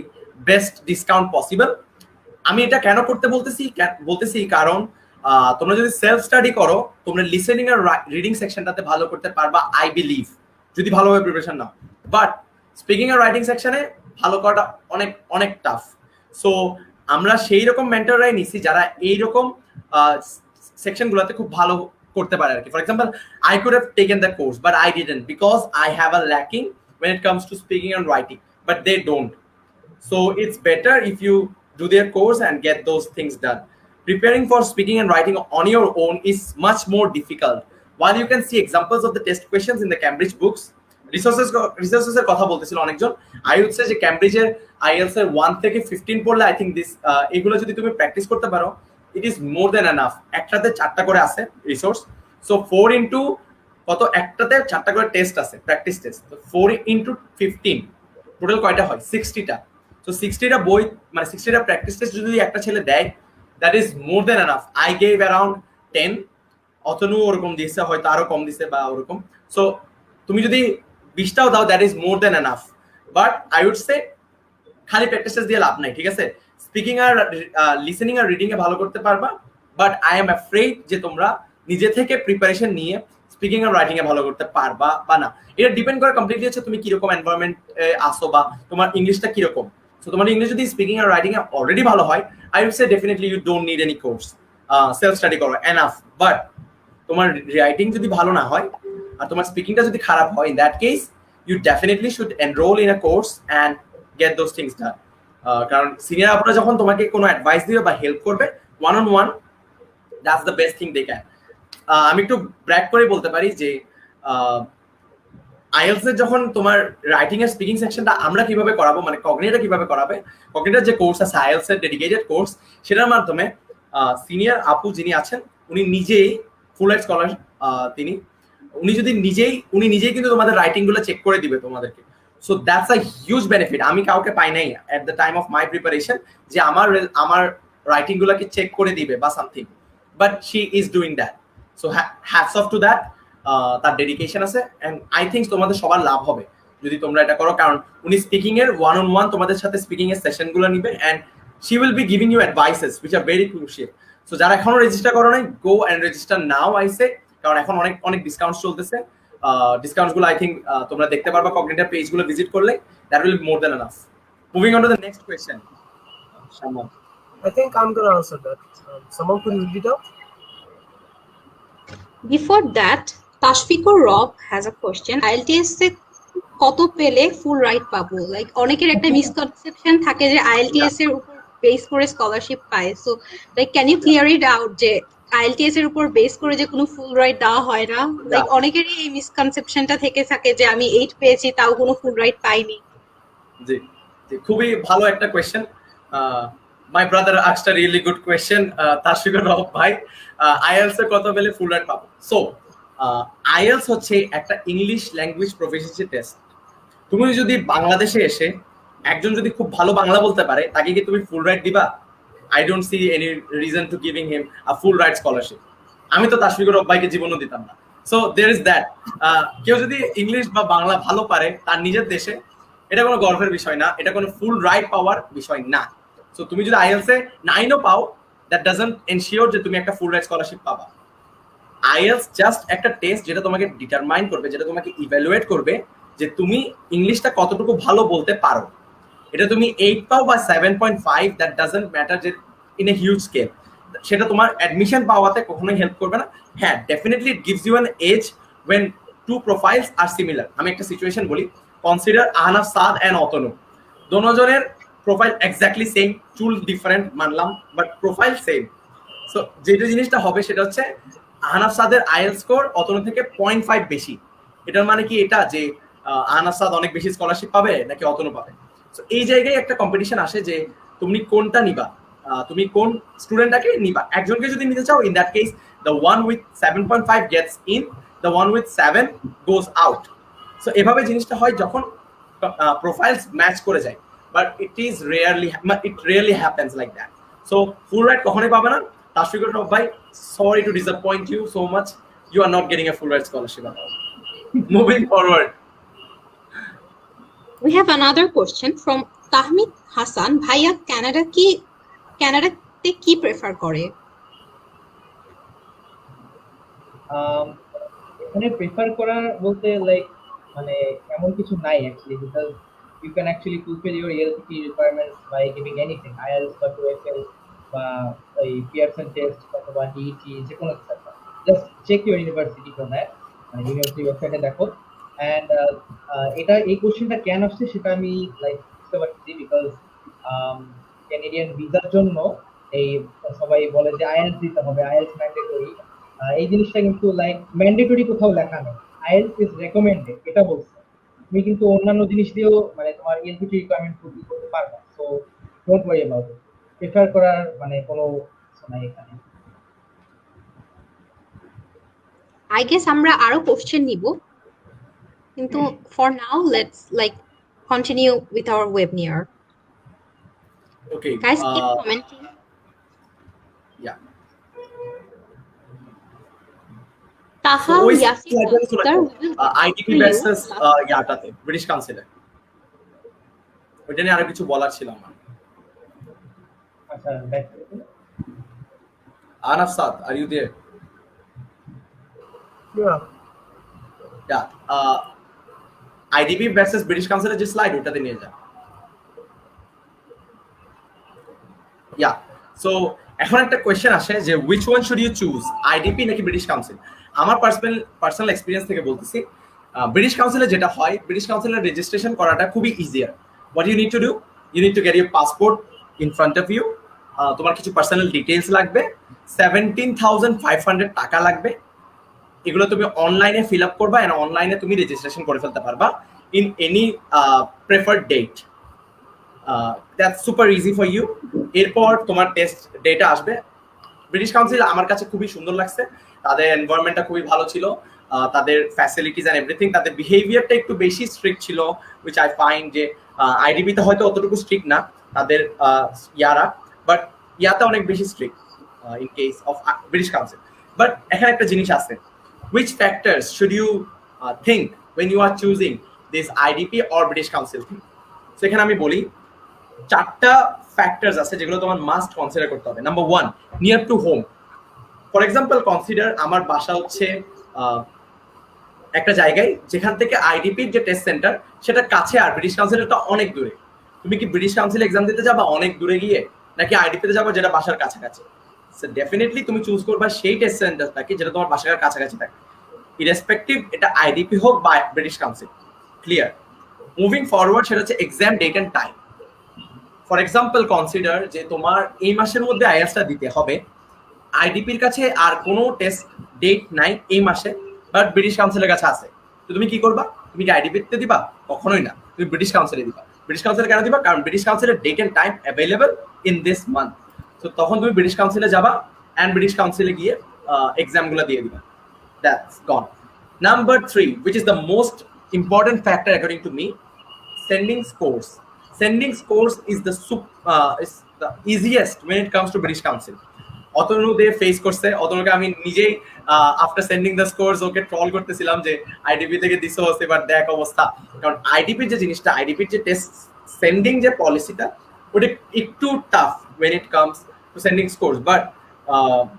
best discount possible. আমি এটা কেন করতে বলতেছি কারণ তোমরা যদি সেলফ স্টাডি করো তোমরা লিসেনিং আর রিডিং সেকশনটাতে ভালো করতে পারবা আই বিলিভ, যদি ভালোভাবে প্রিপারেশন নাও। বাট স্পিকিং আর রাইটিং সেকশনে ভালো করাটা অনেক অনেক টাফ। সো আমরা সেই রকম মেন্টররাই নিছি যারা এইরকম সেকশনগুলোতে খুব ভালো করতে পারে আর কি। For example, I could have taken the course but I didn't because I have a lacking when it comes to speaking and writing, but they don't. So it's better if you do their course and get those things done. Preparing for speaking and writing on your own is much more difficult. While you can see examples of the test questions in the Cambridge books, resources এর কথা বলতেছিল অনেকজন, I would say যে ক্যামব্রিজের IELTS এর 1 থেকে 15 পড়লে I think this এগুলো যদি তুমি প্র্যাকটিস করতে পারো, it is more than enough. একটাতে 4টা করে আছে রিসোর্স, সো 4 ইনটু কত, একটাতে 4টা করে টেস্ট আছে, প্র্যাকটিস টেস্ট। তো 4 ইনটু 15 টোটাল কয়টা হয়? 60টা। সো 60টা বই মানে 60টা প্র্যাকটিস টেস্ট যদি একটা ছেলে দেয়, that is more than enough. I gave around 10, Atanu ওরকম দিয়েছে, হয়তো আরো কম দিছে বা ওরকম। সো তুমি যদি 20টাও দাও, that is more than enough. But I would say খালি প্র্যাকটিস টেস্ট দিয়ে লাভ নাই, ঠিক আছে? স্পিকিং আর লিসেনিং আর রিডিং এ ভালো করতে পারবা, বাট আই এম অ্যাফ্রেড যে তোমরা নিজে থেকে প্রিপারেশন নিয়ে স্পিকিং আর রাইটিং এ ভালো করতে পারবা বা না। এটা ডিপেন্ড করে কমপ্লিটলি হচ্ছে তুমি কিরকম এনভায়রনমেন্ট আসো বা তোমার ইংলিশটা কিরকম। সো তোমার ইংলিশ যদি স্পিকিং আর রাইটিং এ অলরেডি ভালো হয়, I would say definitely you don't need any course, self study করো এনাফ। বাট তোমার রাইটিং যদি ভালো না হয় আর তোমার স্পিকিংটা যদি খারাপ হয়, in that case you definitely should enroll in a course and get those things done. কারণ সিনিয়র আপনারা যখন তোমাকে কোনো অ্যাডভাইস দিবে বা হেল্প করবে one on one, that's the best thing they can. আমি একটু ব্র্যাক করে বলতে পারি যে আইএলস এর যখন তোমার রাইটিং এর স্পিকিং সেকশনটা আমরা কিভাবে করাবো, মানে কগনিটা কিভাবে করাবে, কগনিটার যে কোর্স আছে আইএলস এর ডেডিকেটেড কোর্স, সেটার মাধ্যমে সিনিয়র আপু যিনি আছেন উনি নিজেই ফুল লাইফ স্কলার, তিনি উনি নিজেই কিন্তু তোমাদের রাইটিং গুলো চেক করে দিবে তোমাদেরকে। So that's a huge benefit. আমি কাউকে পাই নাই at the time of my preparation যে আমার রাইটিং গুলোকে চেক করে দিবে বা something, but she is doing that. So hats off to that. তার ডেডিকেশন আছে এন্ড আই থিংক তোমাদের সবার লাভ হবে যদি তোমরা এটা করো, কারণ উনি স্পিকিং এর ওয়ান অন ওয়ান তোমাদের সাথে স্পিকিং এর সেশন গুলো নিবে and she will be giving you advices which are very crucial. So যারা এখনো রেজিস্টার করো নাই, go and register now I say, কারণ এখন অনেক অনেক ডিসকাউন্ট চলতেছে। ডিসকাউন্টস গুলো আই থিংক তোমরা দেখতে পারবা কগনিটার পেজ গুলো ভিজিট করলে, that will be more than enough. Moving on to the next question, Shamam. I think I'm gonna answer that. Someone could read it out. Before that, Tashfik or Rob has a question. IELTS এ কত পেলে full ride পাবো? Like অনেকের একটা misconception থাকে যে IELTS এর উপর base করে স্কলারশিপ পায়। So like can you clear it out যে IELTS এর উপর বেস করে যে কোনো ফুল রাইট দেওয়া হয় না? লাইক অনেকেরই এই মিসকনসেপশনটা থেকে থাকে যে আমি 8 পেয়েছি তাও কোনো ফুল রাইট পাইনি। জি জি, খুবই ভালো একটা question. My brother asked a really good question. Tashfiqur Rahman ভাই, আইএলস এ কত পেলে ফুল রাইট পাবো? সো আইএলস হচ্ছে একটা ইংলিশ ল্যাঙ্গুয়েজ প্রফিসিয়েন্সি টেস্ট। তুমি যদি বাংলাদেশে এসে একজন যদি খুব ভালো বাংলা বলতে পারে, তাকে কি তুমি ফুল রাইট দিবা? I don't see any reason to giving him a full ride scholarship. আমি তো তাশফিকুর রহমান ভাইকে জীবনও দিতাম না। So there is that. কেউ যদি ইংলিশ বা বাংলা ভালো পারে তার নিজের দেশে, এটা কোনো গর্বের বিষয় না, এটা কোনো ফুল রাইট পাওয়ার বিষয় না। সো তুমি যদি আইএলস এ 9ও পাও, দ্যাট ডাজন্ট এনশিওর যে তুমি একটা ফুল রাইট স্কলারশিপ পাবা। আইএলস জাস্ট একটা টেস্ট যেটা তোমাকে ডিটারমাইন করবে, যেটা তোমাকে ইভ্যালুয়েট করবে যে তুমি ইংলিশটা কতটুকু ভালো বলতে পারো। এটা তুমি 8 পাও বা 7.5, দ্যাট ডাজন্ট ম্যাটার যে ইন এ হিউজ স্কেল। সেটা তোমার অ্যাডমিশন পাওয়াতে কখনোই হেল্প করবে না। হ্যাঁ, definitely it gives you an edge when two profiles are similar. আমি একটা সিচুয়েশন বলি, কনসিডার আহনাফ সাদ অ্যান্ড অতনু, দোনোজনের প্রোফাইল এক্স্যাক্টলি সেম, চুল ডিফারেন্ট মানলাম, বাট প্রোফাইল সেম। সো যেটা জিনিসটা হবে সেটা হচ্ছে আহনাফ সাদের আইএলটিএস স্কোর অতনু থেকে 0.5 বেশি। এটার মানে কি এটা যে আহনাফ সাদ অনেক বেশি স্কলারশিপ পাবে নাকি অতনু পাবে? সো এই জায়গায় একটা কম্পিটিশন আসে যে তুমি কোনটা নিবা, তুমি কোন স্টুডেন্টটাকে নিবা। একজনকে যদি নিতে চাও, in that case the one with 7.5 gets in, the one with 7 goes out. So এভাবে জিনিসটা হয় যখন প্রোফাইলস ম্যাচ করে যায়, but it really happens like that. So full ride কখনোই পাবে না। তাশফিকুর রহমান ভাই, sorry to disappoint you so much, you are not getting a full ride scholarship at all. Moving forward, We have another question from Tahmid Hassan. ভাইয়া কানাডাতে কি prefer করে? Um, এখানে prefer করার বলতে লাইক মানে এমন কিছু নাই actually, because you can actually fulfil your ELTP requirements by giving anything, IELTS বা টোএফএল বা এই পিয়ারসন টেস্ট অথবা ডিইটি যে কোনো কিছু একটা। Just check your university for that, মানে ইউনিভার্সিটি ওয়েবসাইটে দেখো। অ্যান্ড এটা এই কোশ্চেনটা কেন আসছে সেটা আমি লাইক বুঝতে পারছি, বিকজ ক্যানাডিয়ান ভিসার জন্য এই সবাই বলে যে আইএলটিএস দিতে হবে, আইএলটিএস ম্যান্ডেটরি। এই জিনিসটা কিন্তু লাইক ম্যান্ডেটরি কোথাও লেখা নেই, আইএলটিএস ইজ রেকমেন্ডেড এটা বলছে। তুমি কিন্তু অন্যান্য জিনিস দিয়েও মানে তোমার ইএলটিপি রিকোয়ারমেন্ট ফুলফিল করতে পারবা। So don't worry about it, prefer করার মানে কোনো কিছু নাই এখানে। I guess আমরা আরো কোশ্চেন নিব, কিন্তু for now let's like continue with our webinar. Okay. Guys, keep commenting. Yeah. Taha, So ওই Yasir, Oscar, we will get IDP to you versus last. ইয়াটাতে ব্রিটিশ কাউন্সিলে ওইটা নিয়ে আরো কিছু বলার ছিল আমার। আচ্ছা, back Anafsat, are you there? Yeah. Yeah. IDP versus British কাউন্সিলের যে স্লাইড ওটাতে নিয়ে যা। Yeah. So এখন একটা কোয়েশ্চেন আসে যে which one should you choose, IDP নাকি ব্রিটিশ কাউন্সিল? আমার পার্সোনাল এক্সপেরিয়েন্স থেকে বলতেছি, ব্রিটিশ কাউন্সিলে যেটা হয়, ব্রিটিশ কাউন্সিলের রেজিস্ট্রেশন করাটা খুবই easier. What you need to do, you need to get your passport in front of you, তোমার কিছু পার্সোনাল ডিটেইলস লাগবে, 17,500 টাকা লাগবে, এগুলো তুমি অনলাইনে ফিল আপ করবা এন্ড অনলাইনে তুমি রেজিস্ট্রেশন করে ফেলতে পারবা in any preferred date. That's super easy for you. এরপর তোমার টেস্ট ডেটা আসবে। ব্রিটিশ কাউন্সিল আমার কাছে খুবই সুন্দর লাগছে, তাদের এনভায়রনমেন্টটা খুবই ভালো ছিল, তাদের ফ্যাসিলিটিস এন্ড এভরিথিং, তাদের বিহেভিয়ারটা একটু বেশি স্ট্রিক্ট ছিল, উইচ আই ফাইন্ড যে আইডিবিতে হয়তো অতটুকু স্ট্রিক্ট না তাদের ইয়ারা, বাট ইয়াতে অনেক বেশি strict in case of British council. But এখানে একটা জিনিস আছে, which factors should you think when you are choosing this IDP or British Council thing? So এখানে আমি বলি চারটা ফ্যাক্টরস আছে যেগুলো তোমার মাস্ট কনসিডার করতে হবে। Number 1, near to home. For example consider আমার বাসা হচ্ছে একটা জায়গায় যেখান থেকে আইডিপির যে টেস্ট সেন্টার সেটা কাছে আর ব্রিটিশ কাউন্সিলটা অনেক দূরে। তুমি কি ব্রিটিশ কাউন্সিল এক্সাম দিতে যাবা অনেক দূরে গিয়ে, নাকি আইডিপিতে যাবো যেটা বাসার কাছাকাছি? সো ডেফিনেটলি তুমি চুজ করবা সেই টেস্ট সেন্টারটাকে যেটা তোমার বাসার কাছাকাছি থাকে, ইরেসপেক্টিভ এটা আইডিপি হোক বা British Council. Clear? Moving forward, সেটা হচ্ছে exam date and time. For example consider যে তোমার এই মাসের মধ্যে আইএলটিএসটা দিতে হবে, আইডিপির কাছে আর কোনো টেস্ট ডেট নাই এই মাসে, বাট ব্রিটিশ কাউন্সিলের কাছে আছে। তো তুমি কি করবা? তুমি কি আইডিপিতে দিবা? কখনোই না, তুমি ব্রিটিশ কাউন্সিলে দিবা। ব্রিটিশ কাউন্সিলে কেন দিবা? কারণ ব্রিটিশ কাউন্সিলের date and time available in this month. তো তখন তুমি ব্রিটিশ কাউন্সিলে যাবা অ্যান্ড ব্রিটিশ কাউন্সিলে গিয়ে এক্সামগুলো দিয়ে দিবা। That's gone. Number 3, which is the most important factor according to me, sending scores. Sending scores is the easiest when it comes to British Council. Atanu Dey face করছে, অতনুকে আমি নিজেই আফটার সেন্ডিং দ্য স্কোরস ওকে troll করতেছিলাম যে IDP থেকে দিছো এবার দেখ অবস্থা। কারণ আইডিপির যে জিনিসটা, আইডিপির যে টেস্ট সেন্ডিং যে পলিসিটা, ওটা একটু tough when it comes to sending scores, but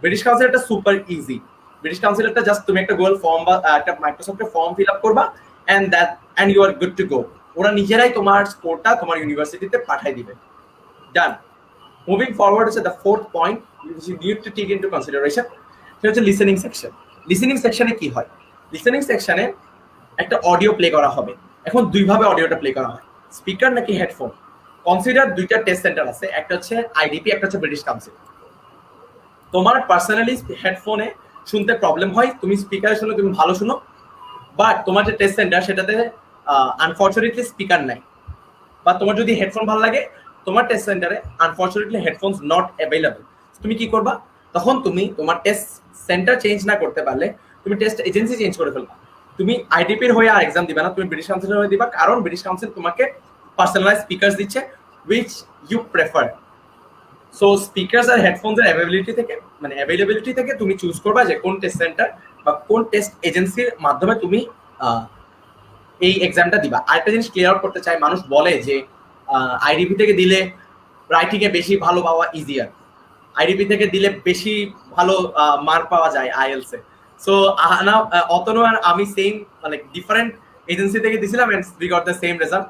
British কাউন্সিলটা সুপার ইজি। ব্রিটিশ কাউন্সিলটা জাস্ট তুমি একটা গুগল ফর্ম বা একটা মাইক্রোসফটের ফর্ম ফিল আপ করবা and you are good to go. ওরা নিজেরাই তোমার স্কোরটা তোমার ইউনিভার্সিটিতে পাঠিয়ে দিবে। ডান। মুভিং ফরওয়ার্ড হচ্ছে the fourth point which you need to take into consideration, সেটা হচ্ছে লিসেনিং সেকশন। লিসেনিং সেকশনে কি হয়? লিসেনিং সেকশনে একটা অডিও প্লে করা হবে। এখন দুইভাবে অডিওটা প্লে করা হয়, স্পিকার নাকি হেডফোন। কনসিডার দুইটা টেস্ট সেন্টার আছে, একটা হচ্ছে আইডিপি, একটা হচ্ছে ব্রিটিশ কাউন্সিল। তোমার পার্সোনালি হেডফোনে শুনতে প্রবলেম হয়, তুমি স্পিকারে শুনো, তুমি ভালো শুনো, বাট তোমার যে টেস্ট সেন্টার সেটাতে আনফরচুনেটলি স্পিকার নাই, বা তোমার যদি হেডফোন ভালো লাগে, তোমার টেস্ট সেন্টারে আনফরচুনেটলি হেডফোনস নট অ্যাভেলেবল। তুমি কি করবা? তখন তুমি তোমার টেস্ট সেন্টার চেঞ্জ না করতে পারলে তুমি টেস্ট এজেন্সি চেঞ্জ করে ফেলবা। তুমি আইডিপির হয়ে আর এক্সাম দিবা না, তুমি ব্রিটিশ কাউন্সিলের হয়ে দিবা, কারণ ব্রিটিশ কাউন্সিল তোমাকে পার্সোনালাইজ স্পিকার্স দিচ্ছে which you prefer. So speakers আর হেডফোনস এর অ্যাভেলেবিলিটি থেকে তুমি চুজ করবা যে কোন টেস্ট সেন্টার বা কোন টেস্ট এজেন্সির মাধ্যমে তুমি এই এক্সামটা দিবা। আরেকটা জিনিস ক্লিয়ার আউট করতে চাই, মানুষ বলে যে আইডিপি থেকে দিলে রাইটিং এ বেশি ভালো পাওয়া ইজিয়ার, আইডিপি থেকে দিলে বেশি ভালো মার্ক পাওয়া যায় আইএলস এ। সো now অতনু আর আমি সেম like different এজেন্সি থেকে দিছিলাম and we got the same result.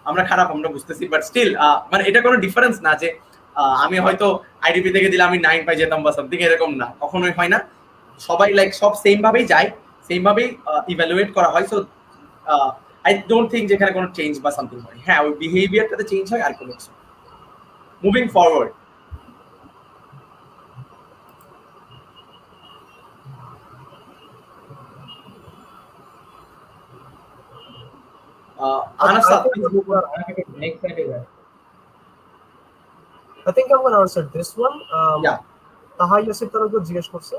আমরা খারাপ আমরা বুঝতেছি বাট স্টিল মানে এটা কোনো ডিফারেন্স না যে আমি হয়তো আইডিপি থেকে দিলে আমি 9 পাই যেতাম বা সামথিং, এরকম না, কখনোই হয় না। সবাই লাইক সব সেম ভাবেই যায়, সেম ভাবেই ইভ্যালুয়েট করা হয়। সো আই ডোন্ট থিঙ্ক যেখানে কোনো চেঞ্জ বা সামথিং হয়। হ্যাঁ, ওই বিহেভিয়ারটাতে চেঞ্জ হয় আর কোনো কিছু। Moving forward, Anas, I think, Next slide is that. I think I'm gonna answer this one. yeah. Taha Yasir Tarago জিজ্ঞেস করছে,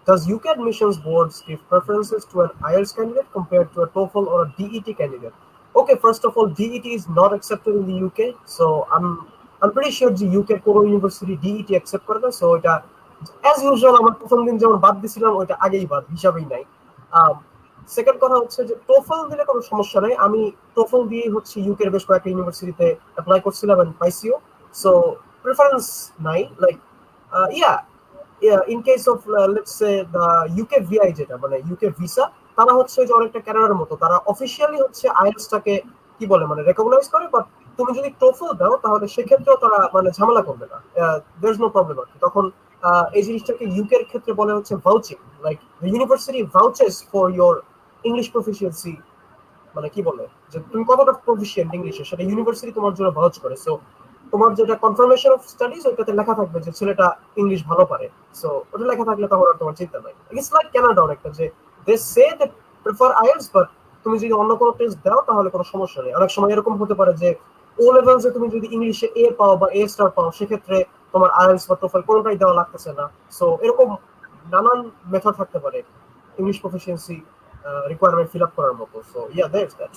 does UK admissions boards give preferences to an IELTS candidate compared to a TOEFL or a DET candidate? Okay, first of all, DET is not accepted in the UK, so I'm pretty sure the UK কোনো university DET accept করে না। So এটা as usual আমার প্রথম দিন যেমন বাদ দিছিলাম ওইটা আগেই বাদ, হিসাবেই নাই। সেকেন্ড কথা হচ্ছে যে টোফল দিলে কোনো সমস্যা নাই, আমি টোফল দিয়ে হচ্ছে UK এর বেশ কয়েকটা ইউনিভার্সিটিতে অ্যাপ্লাই করছিলাম এন্ড পাইছিও। সো প্রেফারেন্স নাই, like in case of let's say the UK VI যেটা মানে UK ভিসা, তারা হচ্ছে যে অনেকটা কানাডার মতো, তারা অফিশিয়ালি হচ্ছে আইএলটিএস টাকে কি বলে মানে রেকগনাইজ করে, বাট তুমি যদি টোফল দাও তাহলে সেক্ষেত্রেও তারা মানে ঝামেলা করবে না, দেয়ার ইজ নো প্রবলেম আর কি। তখন এই জিনিসটাকে ইউকে এর ক্ষেত্রে বলে হচ্ছে vouching, like the university vouches for your English proficiency, মানে কি বলে যে তুমি কতটা প্রফিশিয়েন্ট ইংলিশে সেটা ইউনিভার্সিটি তোমার জন্য ভাউচ করে। সো তোমার যেটা কনফার্মেশন অফ স্টাডিজ ওইটাতে লেখা থাকবে যে ছেলেটা ইংলিশ ভালো পারে। সো ওটা লেখা থাকলে তখন আর তোমার চিন্তা নাই। ইটস লাইক কানাডা অনেকটা, যে দে সে দে প্রেফার আইএলটিএস, বাট তুমি যদি অন্য কোনো টেস্ট দাও তাহলে কোনো সমস্যা নেই। অনেক সময় এরকম হতে পারে যে ও লেভেলসে তুমি যদি ইংলিশে এ পাও বা এ স্টার পাও, সেক্ষেত্রে তোমার আইএলটিএস বা টোফেল কোনোটাই দেওয়া লাগতেছে না। সো এরকম নানান মেথড থাকতে পারে English proficiency requirement fill up করার মতো। So yeah, there's that.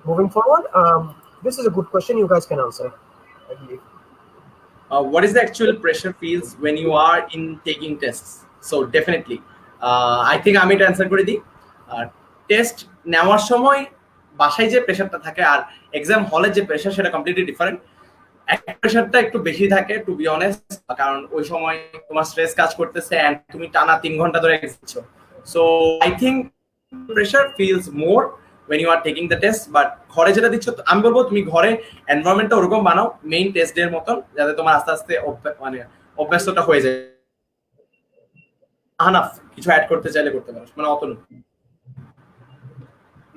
Moving forward, this is a good question. You guys can answer, I believe. What is the actual pressure feels when you are in taking tests? So definitely, I think আমি এটা answer করে দিই। Test নেওয়ার সময় বাসায় যে প্রেশারটা থাকে আর এক্সাম হলে যে প্রেশার সেটা কমপ্লিটলি ডিফারেন্ট। প্রেশারটা একটু বেশি থাকে টু বি অনেস্ট, কারণ ওই সময় তোমার স্ট্রেস কাজ করতেছে এন্ড তুমি টানা 3 ঘন্টা ধরে দিচ্ছ। So I think pressure feels more when you are taking the test, but ঘরে যেটা দিচ্ছ আমি বলবো তুমি ঘরে এনভায়রনমেন্টটা ওরকম বানাও মেইন টেস্ট এর মতন, যাতে তোমার আস্তে আস্তে মানে অভ্যস্তটা হয়ে যায়। আহনাফ কিছু অ্যাড করতে চাইলে করতে পারো, মানে অতনু।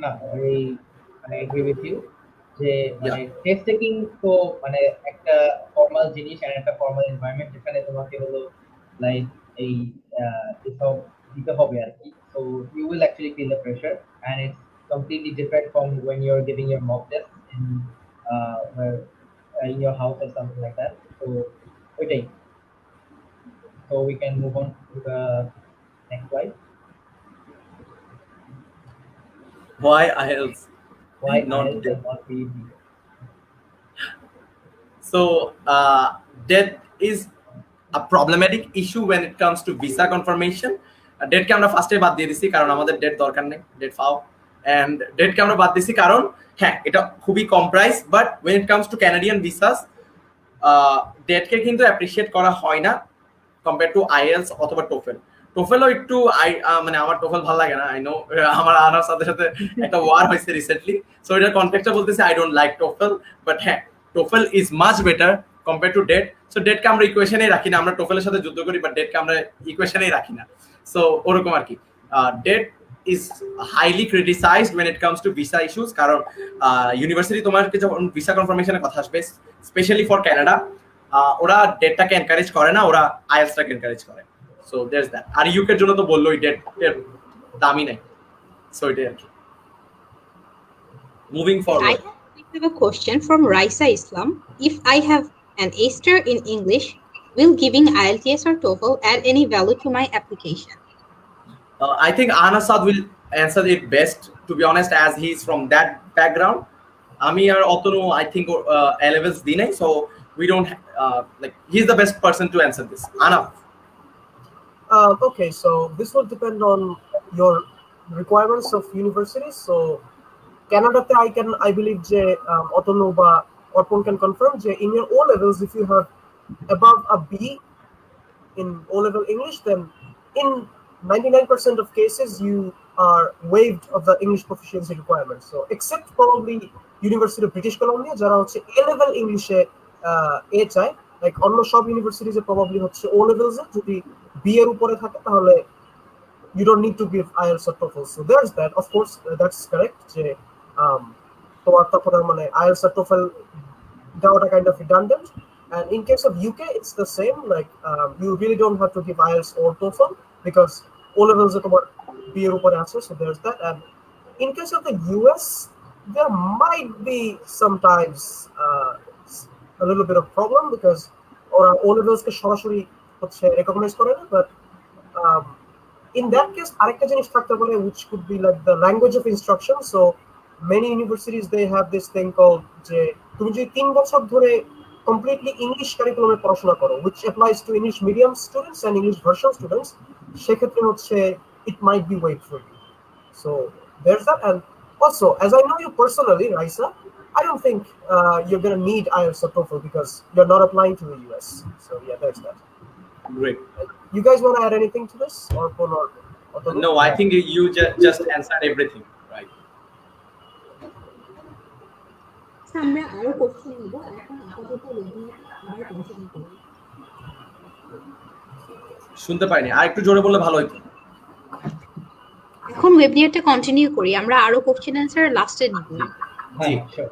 না, মানে এগ্রি উইথ ইউ যে মানে টেস্ট টেকিং তো মানে একটা ফর্মাল জিনিস আর একটা ফর্মাল এনভায়রনমেন্ট যেখানে তোমাকে হলো লাইক এই এসব দিতে হবে আর কি। So you will actually feel the pressure and it's completely different from when you're giving your mock test in your house or something like that. So okay, so we can move on to the next slide. Why IELTS? Why Not IELTS debt. and not PET? So debt is a problematic issue when it comes to visa confirmation. ডেটকে আমরা ফার্স্টে বাদ দিয়ে দিছি কারণ আমাদের date দরকার নেই, date ফাও। এন্ড ডেটকে আমরা বাদ দিছি কারণ হ্যাঁ এটা খুবই কম price, but when it comes to Canadian visas ডেটকে কিন্তু অ্যাপ্রিসিয়েট করা হয় না কম্পেয়ার টু আইএলস অথবা টোফেল। টোফেলও একটু মানে আমার টোফেল ভালো লাগে না, আই নো আমার আনার সাথে সাথে একটা ওয়ার হয়েছে রিসেন্টলি, সো এটার কনটেক্সটটা বলতেছি I don't like TOEFL, but হ্যাঁ TOEFL is much better compare to DET. So ডেটকে আমরা ইকুয়েশনেই রাখি না, আমরা টোফেলের সাথে যুদ্ধ করি, বাট ডেটকে আমরা ইকুয়েশনেই রাখি না। সো ওরকম আর কি। Date is highly criticized when it comes to visa issues, কারণ ইউনিভার্সিটি তোমাকে যখন ভিসা কনফার্মেশনের কথা আসবে স্পেশালি ফর ক্যানাডা, ওরা ডেটটাকে এনকারেজ করে না, ওরা আইএলটিএসটাকে এনকারেজ করে। So there's that. আর ইউকে এর জন্য তো বললোই ডেট এর দামই নাই, সো এটাই আর কি। Moving I forward, have a question from Raisa Islam. If I have an A star in English, will giving IELTS or TOEFL add any value to my application? I think Anasad will answer it best, to be honest, as he's from that background. Ami ar Otonu, I think A levels di nai, so we don't like he's the best person to answer this. Anaf. Okay, so this will depend on your requirements of universities. So Canada, I believe যে Otonu বা Orpon can confirm যে in your O levels, if you have above a B in O level English, then in 99% of cases you are waived of the English proficiency requirement. So except probably University of British Columbia, যারা হচ্ছে A level English-এ A চায়, like অন্য সব ইউনিভার্সিটিজে probably হচ্ছে O levels-এ যদি B এর উপরে থাকে তাহলে you don't need to give IELTS or TOEFL. So there's that. Of course, that's correct. যে তোমার তখন মানে IELTS or TOEFL দেওয়াটা kind of redundant. And in case of UK, it's the same. Like you really don't have to give IELTS or TOEFL because O levels are তোমার B এর উপরে আছে. So there's that. And in case of the US, there might be sometimes a little bit of problem because ওরা O levels কে সরাসরি হচ্ছে recognize করে না, but in that case আরেকটা জিনিস থাকতে পারে which could be like the language of instruction. So many universities they have this thing called যে তুমি যদি 3 বছর ধরে completely English curriculum-এ পড়াশোনা করো, which applies to English medium students and English version students, সেক্ষেত্রে হচ্ছে it might be waived for you. So there's that. And also, as I know you personally, Raisa, I don't think you're gonna need IELTS or TOEFL because you're not applying to the US. So yeah, there's that. Great. You guys want to add anything to this, or No, I think you just answered everything, right? আমরা আরো question নিব এখন আপাতত webinar আবার continue করি শুনতে পাইনি, আর একটু জোরে বললে ভালো হতো। এখন ওয়েবিনারটা কন্টিনিউ করি, আমরা আরো কোশ্চেন অ্যানসার লাস্টে নিব। জি, sure.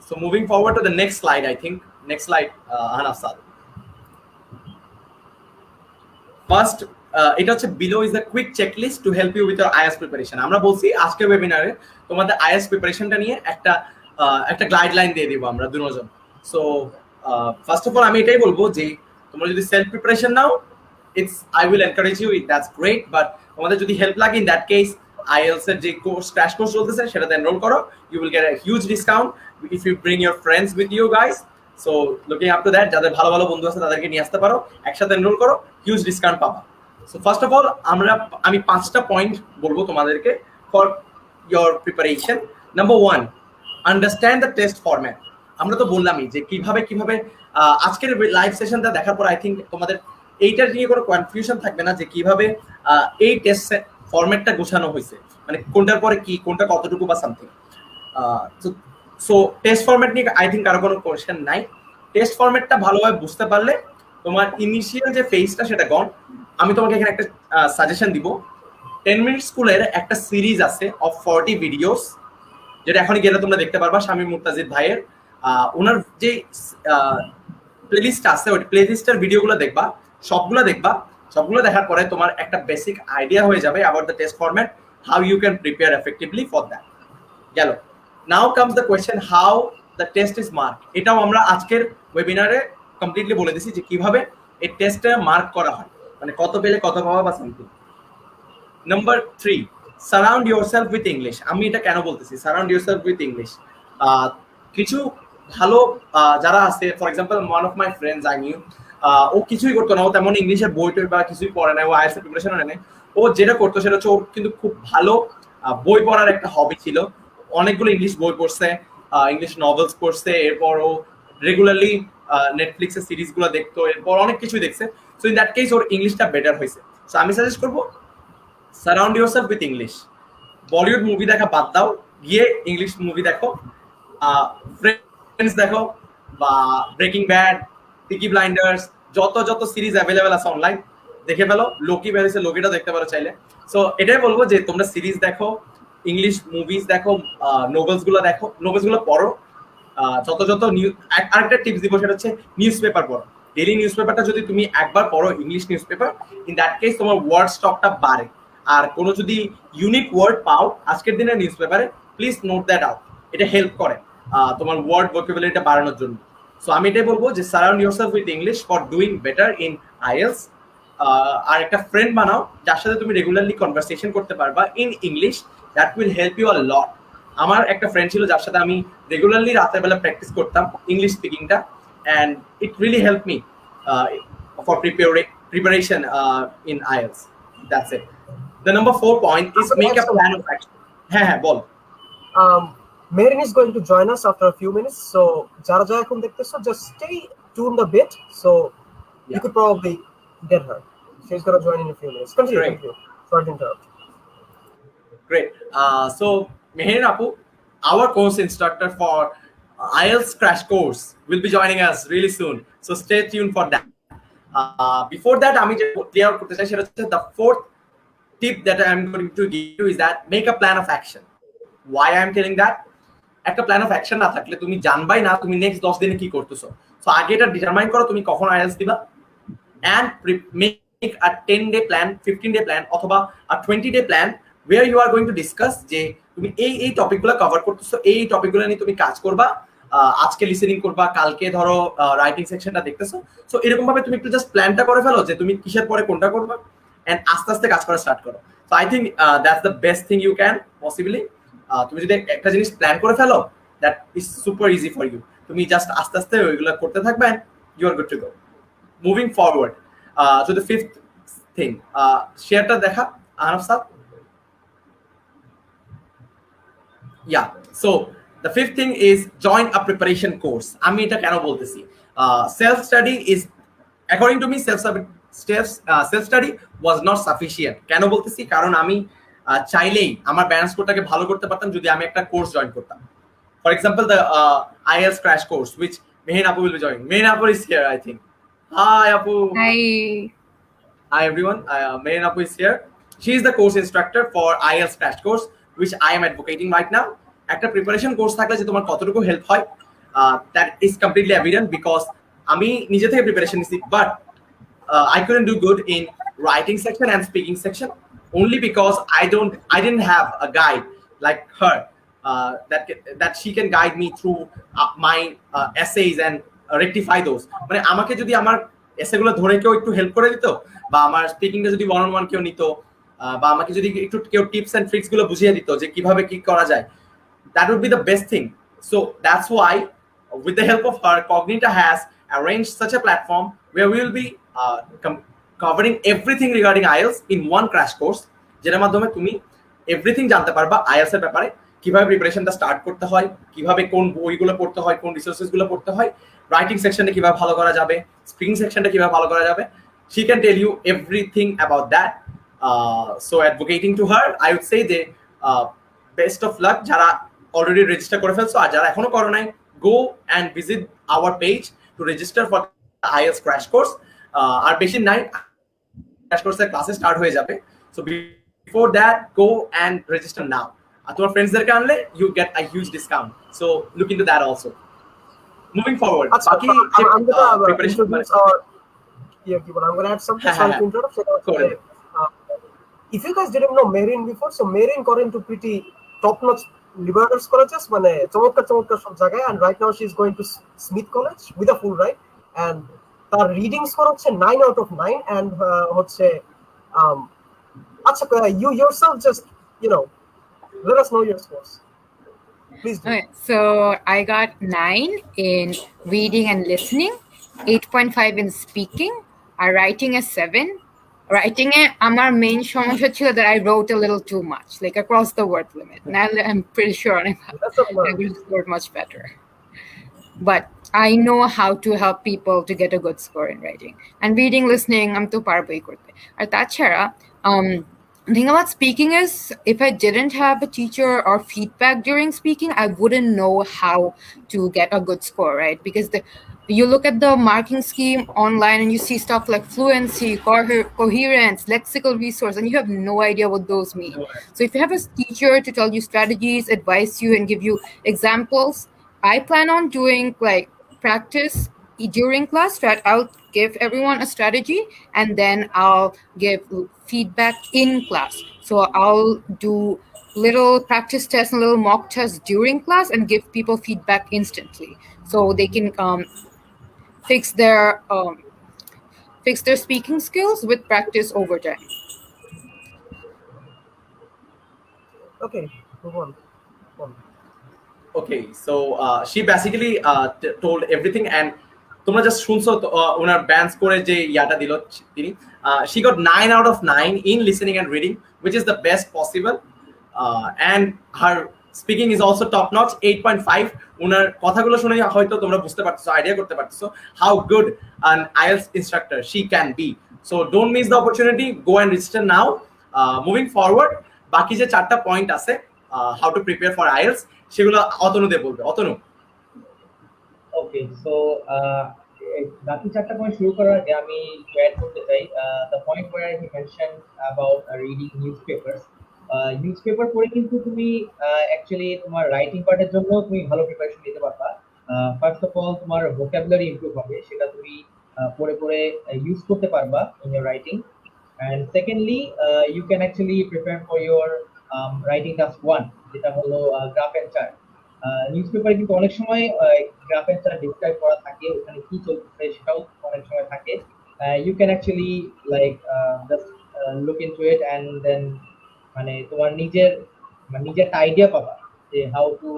So moving forward to the next slide, I think. Next slide, Hanafsad. First, এটা হচ্ছে below is a quick checklist to help you with your IELTS preparation. আমরা বলছি আজকের ওয়েবিনারে তোমাদের IELTS প্রিপারেশনটা নিয়ে একটা গাইডলাইন দিয়ে দিব আমরা দুজন। সো ফার্স্ট অফ অল আমি এটাই বলবো যে তোমরা যদি self preparation now, I will encourage you, that's great, but তোমাদের যদি হেল্প লাগে in that case IELTS এর যে কোর্স ক্র্যাশ কোর্স চলতেছে সেটাতে এনরোল করো, you will get a huge discount if you bring your friends with you guys. So looking up to that, যাদের ভালো ভালো বন্ধু আছে তাদেরকে নিয়ে আসতে পারো, একসাথে এনরোল করো, হিউজ ডিসকাউন্ট পাবা। সো ফার্স্ট অফ অল আমি 5টা পয়েন্ট বলবো তোমাদেরকে for your preparation. Number 1, understand the test format. আমরা তো বললামই যে কিভাবে আজকের লাইভ সেশনটা দেখার পর আই থিঙ্ক তোমাদের এইটার নিয়ে কোনো কনফিউশন থাকবে না যে কিভাবে এই টেস্ট ফরম্যাটটা গোছানো হয়েছে, মানে কোনটার পরে কি, কোনটা কতটুকু বা সামথিং। সো টেস্ট ফরম্যাট নিয়ে আই থিঙ্ক কারো কোনো কোয়েশ্চেন নাই। টেস্ট ফরম্যাটটা ভালোভাবে বুঝতে পারলে তোমার ইনিশিয়াল যে ফেজটা সেটা গন। আমি তোমাকে এখানে একটা সাজেশন দিব। 10 মিনিট স্কুলের একটা সিরিজ আছে অফ 40 ভিডিওস, যেটা এখনই গেলে তোমরা দেখতে পারবা, শামীম মুর্তাজিদ ভাইয়ের। ওনার যে প্লেলিস্ট আছে ওই প্লেলিস্টের ভিডিওগুলো দেখবা, সবগুলো দেখার পরে তোমার একটা বেসিক আইডিয়া হয়ে যাবে about the test format, how you can prepare effectively for that. গেল, now comes the question how the test is mark. এটাও আমরা আজকের ওয়েবিনারে কমপ্লিটলি বলে দিছি যে কিভাবে এই টেস্টে মার্ক করা হয়, মানে কত পেলে কত পাওয়া বা something. Number 3, surround yourself with English. আমি এটা কেন বলতেছি সারাউন্ড ইয়োরসেলফ উইথ ইংলিশ? কিছু ভালো যারা আছে, for example one of my friends I knew, ও কিছুই করতো না, ও তেমন ইংলিশের বই টই বা কিছুই পড়ে না, ও IELTS এর প্রিপারেশন নেয়। ও যেটা করতো সেটা হচ্ছে ওর কিন্তু খুব ভালো বই পড়ার একটা হবি ছিল। অনেকগুলো ইংলিশ বই পড়ছে, ইংলিশ নভেলস পড়ছে, এরপর ও রেগুলারলি নেটফ্লিক্সের সিরিজগুলো দেখতো, এরপর অনেক কিছুই দেখছে। সো ইন দ্যাট কেস ওর ইংলিশটা বেটার হয়েছে। সো আমি সাজেস্ট করবো surround yourself with English. Bollywood movie দেখা বাদ দাও, গিয়ে ইংলিশ মুভি দেখো, ফ্রেন্ডস দেখো বা ব্রেকিং ব্যাড, পিকি ব্লাইন্ডার্স, যত সিরিজ অ্যাভেলেবেল আছে অনলাইন দেখে ফেলো। লোকি বেরিয়েছে, লোকিটা দেখতে পারো চাইলে। সো এটাই বলবো যে তোমরা সিরিজ দেখো, ইংলিশ মুভিজ দেখো, নোভেলস গুলো পড়ো। যত আরেকটা টিপস দিব, সেটা হচ্ছে নিউজ পেপার পড়ো। ডেইলি নিউজ পেপারটা যদি তুমি একবার পড়ো, English news paper, in that case তোমার ওয়ার্ড স্টকটা বাড়ে। আর কোনো যদি ইউনিক ওয়ার্ড পাও আজকের দিনের নিউজ পেপারে, প্লিজ নোট দ্যাট আউট। এটা হেল্প করে তোমার ওয়ার্ড ভোকাবুলারিটা বাড়ানোর জন্য। সো আমি এটাই বলবো যে surround yourself with English for doing better in IELTS। আর একটা ফ্রেন্ড বানাও যার সাথে তুমি রেগুলারলি কনভারসেশন করতে পারবা in English, that will help you a lot. আমার একটা ফ্রেন্ড ছিল যার সাথে আমি রেগুলারলি রাতের বেলা প্র্যাকটিস করতাম ইংলিশ স্পিকিংটা, and it really help me for preparation in IELTS. That's it. The number 4 point is make a plan of action. হ্যাঁ বল। Merin is going to join us after a few minutes, so jara এখন দেখতেছো, just stay tuned a bit, so you could probably get her. She's gonna join in a few minutes. Continue, Great. continue. Sorry to interrupt. Great. So Meherin Apu, our course instructor for IELTS crash course, will be joining us really soon. So stay tuned for that. Before that, আমি যে clear করতে চাই সেটা হচ্ছে the fourth tip that I'm going to give you is that make a plan of action. Why I'm telling that? একটা plan of action না থাকলে তুমি জানবাই না তুমি নেক্সট 10 দিনে কি করতেছো। সো আগে এটা ডিটারমাইন করো তুমি কখন আইএলটিএস দিবা, and make a 10-day plan, 15-day plan অথবা a 20-day plan where you are going to discuss যে তুমি এই টপিকগুলো কভার করতেছো, এই টপিকগুলো নিয়ে তুমি কাজ করবা, আজকে লিসেনিং করবা, কালকে ধরো রাইটিং সেকশনটা দেখতেছো। সো এরকম ভাবে তুমি একটু জাস্ট প্ল্যানটা করে ফেলো যে তুমি কিসের পরে কোনটা করবা, এন্ড আস্তে আস্তে কাজ করা স্টার্ট করো। So I think that's the best thing you can possibly. তুমি যদি একটা জিনিস প্ল্যান করে ফেলো, that is super easy for you. তুমি জাস্ট আস্তে আস্তে ওইগুলো করতে থাকবে, you are good to go. Moving forward to the fifth thing, শেয়ারটা দেখা আনফ sir. Yeah, so the fifth thing is join a preparation course. আমি এটা কেন বলতেছি, self study is, according to me, self study was not sufficient. কেন বলতেছি, কারণ আমি চাইলেই আমার ব্যালেন্স স্কোরটাকে ভালো করতে পারতাম যদি আমি একটা কোর্স জয়েন করতাম। For example, the IELTS crash course which Mehin Apu will be joining. Mehin Apu is here, I think. Hi Apu. Hi everyone. Mehin Apu is here. She is the course instructor for IELTS crash course which I am advocating right now. একটা preparation course থাকলে যে তোমার কতটুকু help হয়, that is completely evident because আমি নিজে থেকে preparation নিছি, but I couldn't do good in writing section and speaking section only because I didn't have a guide like her, that she can guide me through my essays and rectify those. মানে আমাকে যদি আমার এসেগুলো ধরে কেউ একটু help করে দিত, বা আমার স্পিকিংটা যদি ওয়ান অন ওয়ান কেউ নিত, বা আমাকে যদি একটু কেউ টিপস এন্ড ট্রিক্স গুলো বুঝিয়ে দিত যে কিভাবে কি করা যায়, that would be the best thing. So that's why with the help of her, Cognita has arranged such a platform where we will be covering everything regarding IELTS in one crash course, যেটার মাধ্যমে তুমি everything জানতে পারবা IELTS এর ব্যাপারে, কিভাবে প্রিপারেশনটা start করতে হয়, কিভাবে কোন বইগুলো পড়তে হয়, কোন রিসোর্সেস গুলো পড়তে হয়, রাইটিং সেকশনটা কিভাবে ভালো করা যাবে, স্পিকিং সেকশনটা কিভাবে ভালো করা যাবে। She can tell you everything about that. So advocating to her, I would say the best of luck যারা অলরেডি রেজিস্টার করে ফেলছো, আর যারা এখনো করো নাই, go and visit our page to register for the IELTS crash course. আর বেশি নাই, crash course এর ক্লাসে স্টার্ট হয়ে যাবে। So before that, go and register now. আর তোমার ফ্রেন্ডসদেরকে আনলে you get a huge discount. So look into that also. Moving forward, বাকি I'm gonna introduce our I'm gonna add something. Sorry to interrupt. If you guys didn't know Merin before, so Merin got into pretty top-notch liberators colleges, মানে চমৎকার সব জায়গায়, and right now she's going to Smith College with a full ride, and তার reading score হচ্ছে 9 out of 9, and হচ্ছে আচ্ছা, you yourself just let us know your scores, please do. Okay, so I got 9 in reading and listening, 8.5 in speaking, writing a 7. Writing it, আমার main সমস্যা ছিল that I wrote a little too much, like across the word limit. Now I'm pretty sure I will score much better. But I know how to help people to get a good score in writing. And reading, listening, I'm too parboy korte. Ar tachara, the thing about speaking is, if I didn't have a teacher or feedback during speaking, I wouldn't know how to get a good score, right? Because you look at the marking scheme online and you see stuff like fluency, coherence, lexical resource, and you have no idea what those mean. So if you have a teacher to tell you strategies, advise you, and give you examples, I plan on doing like practice during class. I'll give everyone a strategy and then I'll give feedback in class. So I'll do little practice tests and little mock tests during class and give people feedback instantly, so they can fix their speaking skills with practice over time. Okay, move on. Okay, so she basically told everything, and তোমরা just শুনছো ওনার band স্কোরে যে ইয়াটা দিল তিনি, she got 9 out of 9 in listening and reading, which is the best possible, and her speaking is also top notch, 8.5. ওনার কথাগুলো শুনে হয়তো তোমরা বুঝতে পারতেছো, আইডিয়া করতে পারতেছো how good an IELTS instructor she can be So don't miss the opportunity. Go and register now. Moving forward, বাকি যে 4টা পয়েন্ট আছে how to prepare for IELTS সেগুলো অতনু দে বলবে। অতনু। ওকে, সো বাকি চারটা পয়েন্ট শুরু করার আগে আমি অ্যাড করতে চাই the point where he mention about reading newspapers. Newspaper পড়ে কিন্তু তুমি অ্যাকচুয়ালি তোমার রাইটিং পার্টের জন্য তুমি ভালো প্রিপারেশন নিতে পারবা। ফার্স্ট অফ অল তোমার ভোকাবুলারি ইমপ্রুভ হবে, সেটা তুমি পড়ে পড়ে ইউজ করতে পারবা in your writing. And secondly, you can actually prepare for your writing task 1, যেটা হলো গ্রাফ এন্ড চার্ট। নিউজপেপারে কিন্তু অনেক সময় গ্রাফ এন্ড চার্ট ডিসক্রাইব করা থাকে, ওখানে কি চলতেছে সেটাও অনেক সময় থাকে। You can actually like just look into it and then মানে তোমার নিজের আইডিয়া পাবা যে how to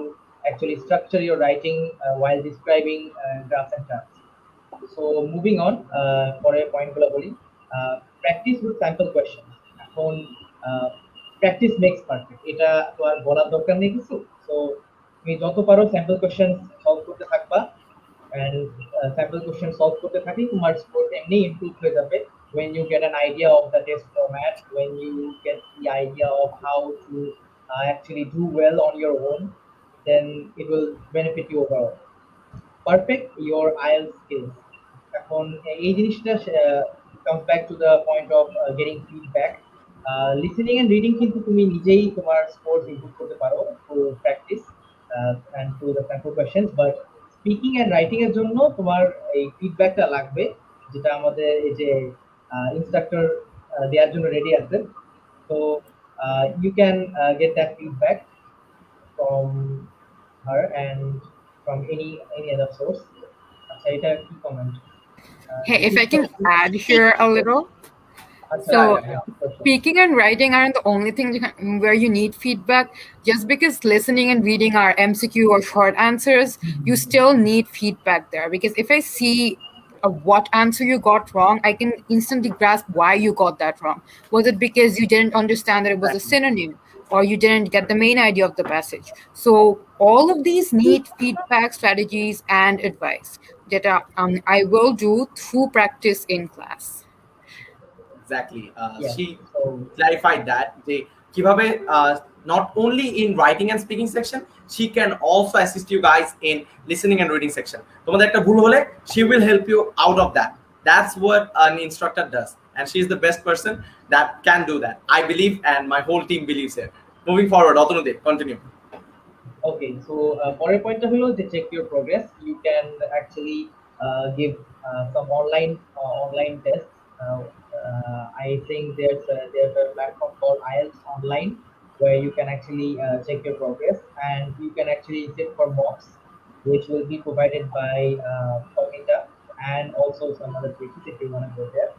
actually structure your writing while describing graph and chart. So moving on, পরে পয়েন্টগুলো বলি। Practice with sample question. এখন প্র্যাকটিস মেক্স পারফেক্ট, এটা তো আর বলার দরকার নেই কিছু। সো তুমি যত পারো স্যাম্পল কোয়েশ্চেন সলভ করতে থাকবা, এন্ড স্যাম্পল কোয়েশ্চেন সলভ করতে থাকলে তোমার স্কোর এমনি ইমপ্রুভ হয়ে যাবে। when you get an idea of the test format, when you get the idea of how to actually do well on your own, then it will benefit you overall. Perfect your IELTS skills. এখন এই জিনিসটা comes back to the point of getting feedback. Listening and reading কিন্তু তুমি নিজেই তোমার scores improve করতে পারো through practice and through the sample questions, but speaking and writing এর জন্য তোমার এই ফিডব্যাকটা লাগবে, যেটা আমাদের এই যে ইনস্ট্রাক্টর দেওয়ার জন্য রেডি আছে। তো you can get that feedback from her and from any other source. আচ্ছা, এটা কি comment? Hey, if I can add here a little. So speaking and writing aren't the only thing where you need feedback. Just because listening and reading are MCQ or short answers, you still need feedback there. Because if I see what answer you got wrong, I can instantly grasp why you got that wrong. Was it because you didn't understand that it was a synonym, or you didn't get the main idea of the passage? So all of these need feedback, strategies, and advice that I will do through practice in class. Exactly. Yeah. She clarified that they kibabe not only in writing and speaking section, she can also assist you guys in listening and reading section. Tomader ekta bhul hole she will help you out of that. That's what an instructor does, and she is the best person that can do that, I believe, and my whole team believes it. Moving forward, Otonude, continue. Okay, so পরের পয়েন্টটা হলো যে check your progress. You can actually give some online tests. I think there's a platform called IELTS Online where you can actually check your progress, and you can actually sit for mocks, which will be provided by Cognita and also some other places if you want to go there.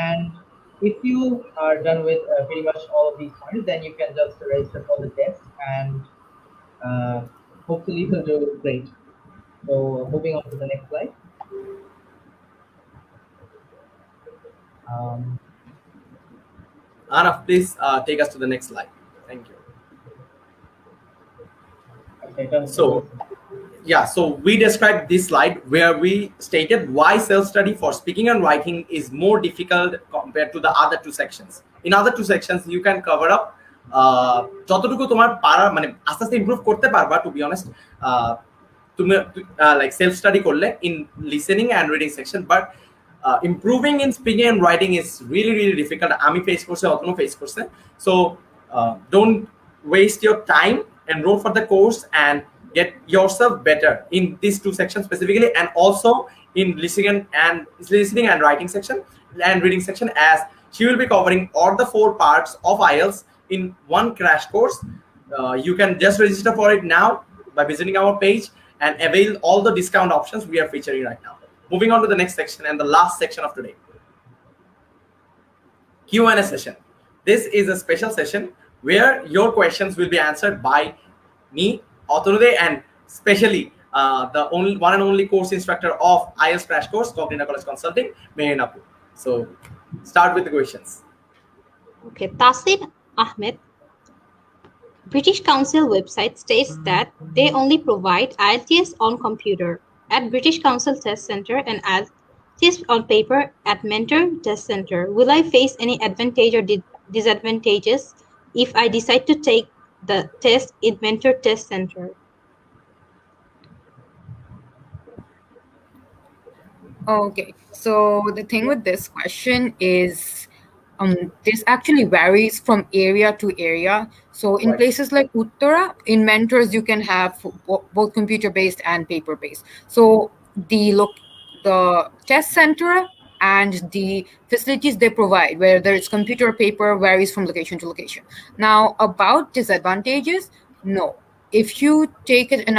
And if you are done with pretty much all of these points, then you can just register for the test, and hopefully you'll do great. So moving on to the next slide. Anna, please take us to the next slide. Thank you. So yeah, so we described this slide where we stated why self-study for speaking and writing is more difficult compared to the other two sections. In other two sections you can cover up যতটুকু তোমার পারা মানে আস্তে আস্তে improve করতে পারবা, two be honest, তুমি like self study করলে in listening and reading section, but improving in speaking and writing is really difficult. আমি ফেস করছি, অতনু ফেস করছে। So don't waste your time, enroll for the course and get yourself better in these two sections specifically, and also in listening and writing section and reading section, as she will be covering all the 4 parts of IELTS in one crash course. You can just register for it now by visiting our page and avail all the discount options we are featuring right now. Moving on to the next section and the last section of today, Q&A session. This is a special session where your questions will be answered by me, Otonude, and especially the one and only course instructor of IELTS Crash Course, Cognita College Consulting, Mehinapu. So start with the questions. Okay, Tasin Ahmed. British Council website states that they only provide IELTS on computer at British Council Test Center and as test on paper at mentor test center. Will I face any advantage or disadvantages if I decide to take the test in mentor test center? Okay, so the thing with this question is this actually varies from area to area. So in Right. places like Uttara, in mentors you can have both computer-based and paper-based. So the test center and the facilities they provide, whether it's computer or paper, varies from location to location. Now, about disadvantages, no. If you take it in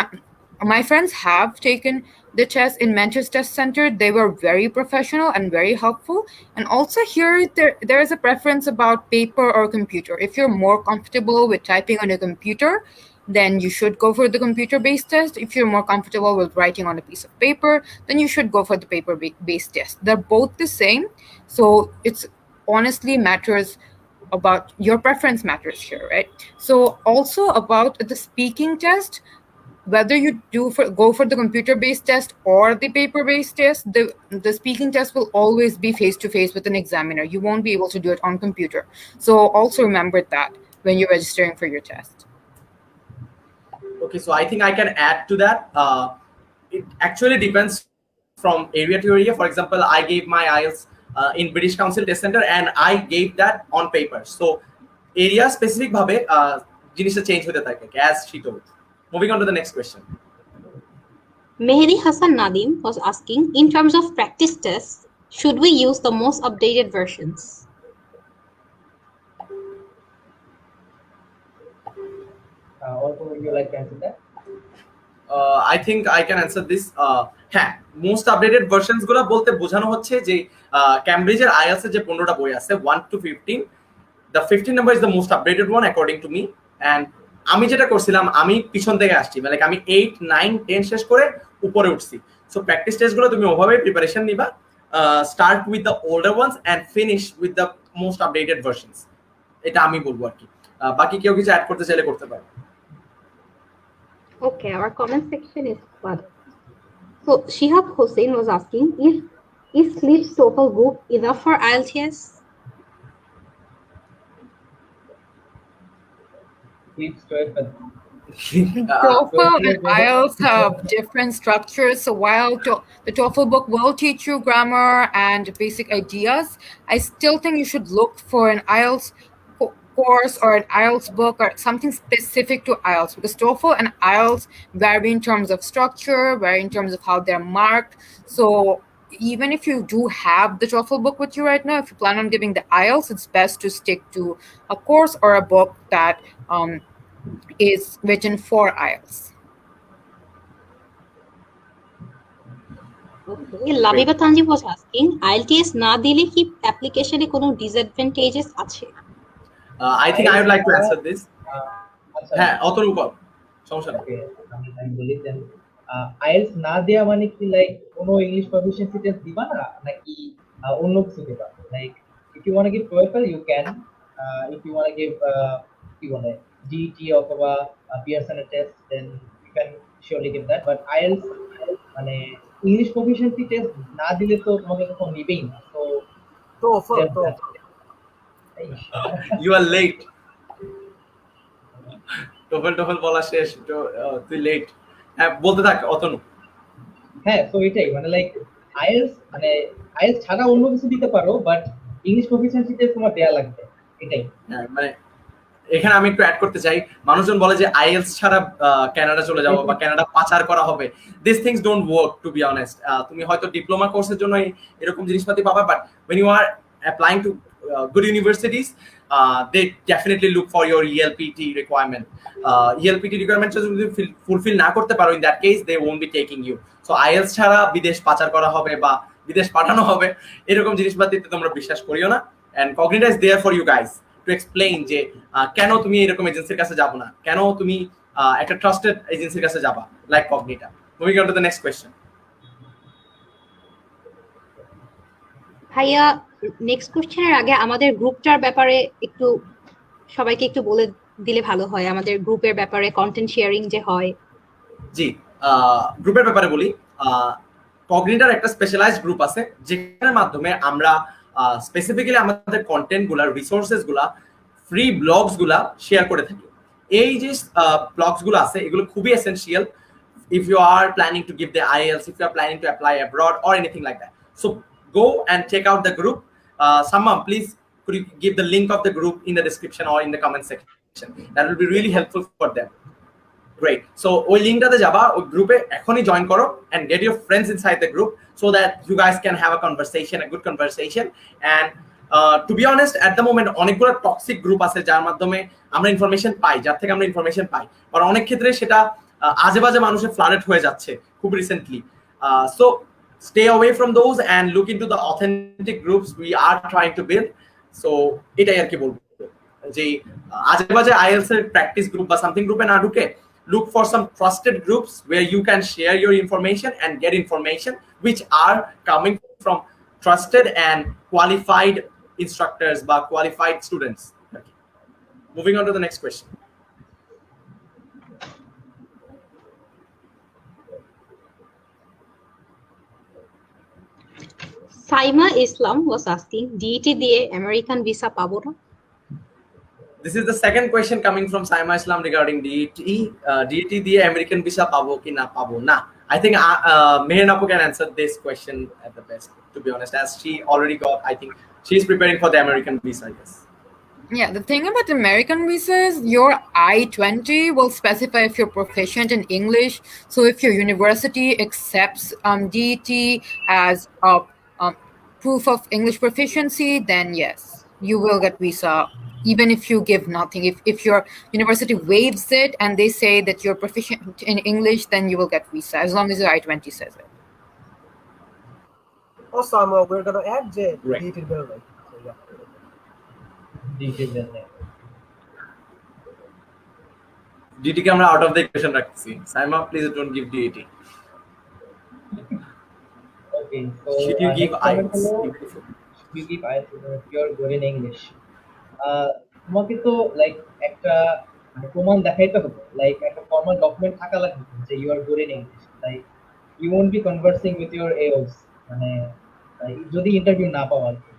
my friends have taken the test in Mentors Test Center. They were very professional and very helpful. And also here, there is a preference about paper or computer. If you're more comfortable with typing on a computer, then you should go for the computer-based test. If you're more comfortable with writing on a piece of paper, then you should go for the paper-based test. They're both the same. So it's honestly matters about your preference matters here, right? So also about the speaking test, whether you go for the computer-based test or the paper-based test, the speaking test will always be face-to-face with an examiner. You won't be able to do it on computer. So also remember that when you're registering for your test. Okay, so I think I can add to that. It actually depends from area to area. For example, I gave my IELTS in British Council Test Center, and I gave that on paper. So area specific bhabe জিনিসটা change হতে থাকে, as she told. Moving on to the next question. Mehdi Hassan Nadim was asking, in terms of practice tests, should we use the most updated versions? Also, would you like to answer that? I think I can answer this. হ্যাঁ, most updated versions গুলো বলতে বোঝানো হচ্ছে যে ক্যামব্রিজের IELTS এর যে 15টা বই আছে 1 to 15, the 15 number is the most updated one according to me. And আমি যেটা করছিলাম, আমি পিছন থেকে আসছি, মানে আমি 8 9 10 শেষ করে উপরে উঠছি। সো প্র্যাকটিস টেস্ট গুলো তুমি ওভাবে প্রিপারেশন নিবা, start with the older ones and finish with the most updated versions. এটা আমি বলবো আর কি। বাকি কেউ কিছু অ্যাড করতে চাইলে করতে পারে। Okay, our comment section is flooded. So Shihab Hussein was asking, is Sleep's TOEFL book enough for IELTS? Sleep's TOEFL. TOEFL and IELTS have different structures. So while the TOEFL book will teach you grammar and basic ideas, I still think you should look for an IELTS course or an IELTS book or something specific to IELTS, because TOEFL and IELTS vary in terms of structure, vary in terms of how they're marked. So even if you do have the TOEFL book with you right now, if you plan on giving the IELTS, it's best to stick to a course or a book that is written for IELTS. Okay, Labiba Tanji was asking, IELTS না দিলে কি অ্যাপ্লিকেশনে কোনো disadvantages আছে? I think I would like to answer this. হ্যাঁ, অতনু বল, সমস্যা নেই। Okay, আমি বলি দেন আইএলস না দেয়া মানে কি, লাইক কোনো ইংলিশ প্রফিশিয়েন্সি টেস্ট দিবা না নাকি অন্য কিছু দিবা? Like if you want to give TOEFL you can, if you want to give কি বলে GET অথবা Pearson test then you can surely give that, but IELTS মানে ইংলিশ প্রফিশিয়েন্সি টেস্ট না দিলে তো তোমাকে কখনো নিবেই না। তো TOEFL. You are late. TOEFL বলা শেষ, তুই লেট। হ্যাঁ, বলতে থাক অতনু। হ্যাঁ, তো এটাই মানে লাইক আইএলস ছাড়া অন্য কিছু দিতে পারো, বাট ইংলিশ প্রফিশিয়েন্সি টেস্ট তোমার দেয়া লাগবে, এটাই। হ্যাঁ, মানে এখানে আমি একটু অ্যাড করতে চাই, মানুষজন বলে যে আইএলস ছাড়া কানাডা চলে যাবো বা কানাডা পাচার করা হবে। This things don't work, to be honest. তুমি হয়তো ডিপ্লোমা কোর্সের জন্য এরকম জিনিসপাতি পাবা, but when you are applying to good universities, they definitely look for your ELPT requirement. ELPT requirement যদি ফুলফিল না করতে পারো, in that case they won't be taking you. So IELTS ছাড়া বিদেশ পাচার করা হবে বা বিদেশ পাঠানো হবে এরকম জিনিসপাতিতে তোমরা বিশ্বাস করিও না। And Cognita is there for you guys to explain যে কেন তুমি এরকম এজেন্সির কাছে যাবো না, কেন তুমি একটা ট্রাস্টেড এজেন্সির কাছে যাবা, like Cognita. Moving on to the next question. ভাইয়া, নেক্সট কোশ্চেনের আগে আমাদের গ্রুপটার ব্যাপারে একটু সবাইকে একটু বলে দিলে ভালো হয়, আমাদের গ্রুপের ব্যাপারে কন্টেন্ট শেয়ারিং যে হয়। জি, গ্রুপের ব্যাপারে বলি। কগনিটার একটা স্পেশালাইজড গ্রুপ আছে যেখানের মাধ্যমে আমরা স্পেসিফিক্যালি আমাদের কন্টেন্ট গুলা, রিসোর্সেস গুলা, ফ্রি ব্লগস গুলা শেয়ার করে থাকি। এই যে ব্লগস গুলো আছে এগুলো খুবই essential if you are planning to give the IELTS, if you are planning to apply abroad or anything like that. So go and check out the group. Someone please could you give the link of the group in the description or in the comment section? That will be really helpful for them. Great. So ওই লিংকটাতে যাবা, ওই গ্রুপে এখনই join করো and get your friends inside the group so that you guys can have a conversation, a good conversation. And to be honest, at the moment অনেকগুলো toxic group আছে যার মাধ্যমে আমরা ইনফরমেশন পাই, যার থেকে আমরা ইনফরমেশন পাই, আর অনেক ক্ষেত্রে সেটা আজে বাজে মানুষের ফ্লাডেড হয়ে যাচ্ছে খুব recently. So stay away from those and look into the authentic groups we are trying to build. So এটাই আর কি বলবো যে আজে বাজে IELTS এর প্র্যাকটিস গ্রুপ বা সামথিং গ্রুপে না ঢুকে look for some trusted groups where you can share your information and get information which are coming from trusted and qualified instructors by qualified students. Okay. Moving on to the next question. Saima Islam was asking, DET দিয়ে American visa পাবো না? This is the second question coming from Saima Islam regarding DET. DET দিয়ে American visa পাবো কি না পাবো না? I think Meher Napu can answer this question at the best, to be honest, as she already got, I think she's preparing for the American visa, yes. Yeah, the thing about American visas, your I-20 will specify if you're proficient in English. So if your university accepts DET as a proof of English proficiency, then yes, you will get visa. Even if you give nothing, if your university waives it and they say that you're proficient in English, then you will get visa as long as your I-20 says it. Awesome. We're gonna add the Right. DET bill, right? So yeah. DET কে আমরা out of the equation রাখছি। Saima, please don't give DET. Okay, so Should you give next comment IELTS? হলো, should you give IELTS if you're good in English? তোমাকে তো like একটা প্রমাণ দেখাইতে হবে, like একটা ফর্মাল ডকুমেন্ট থাকা লাগবে যে you are good in English, like you won't be conversing with your else, মানে যদি ইন্টারভিউ না পাও আর কি।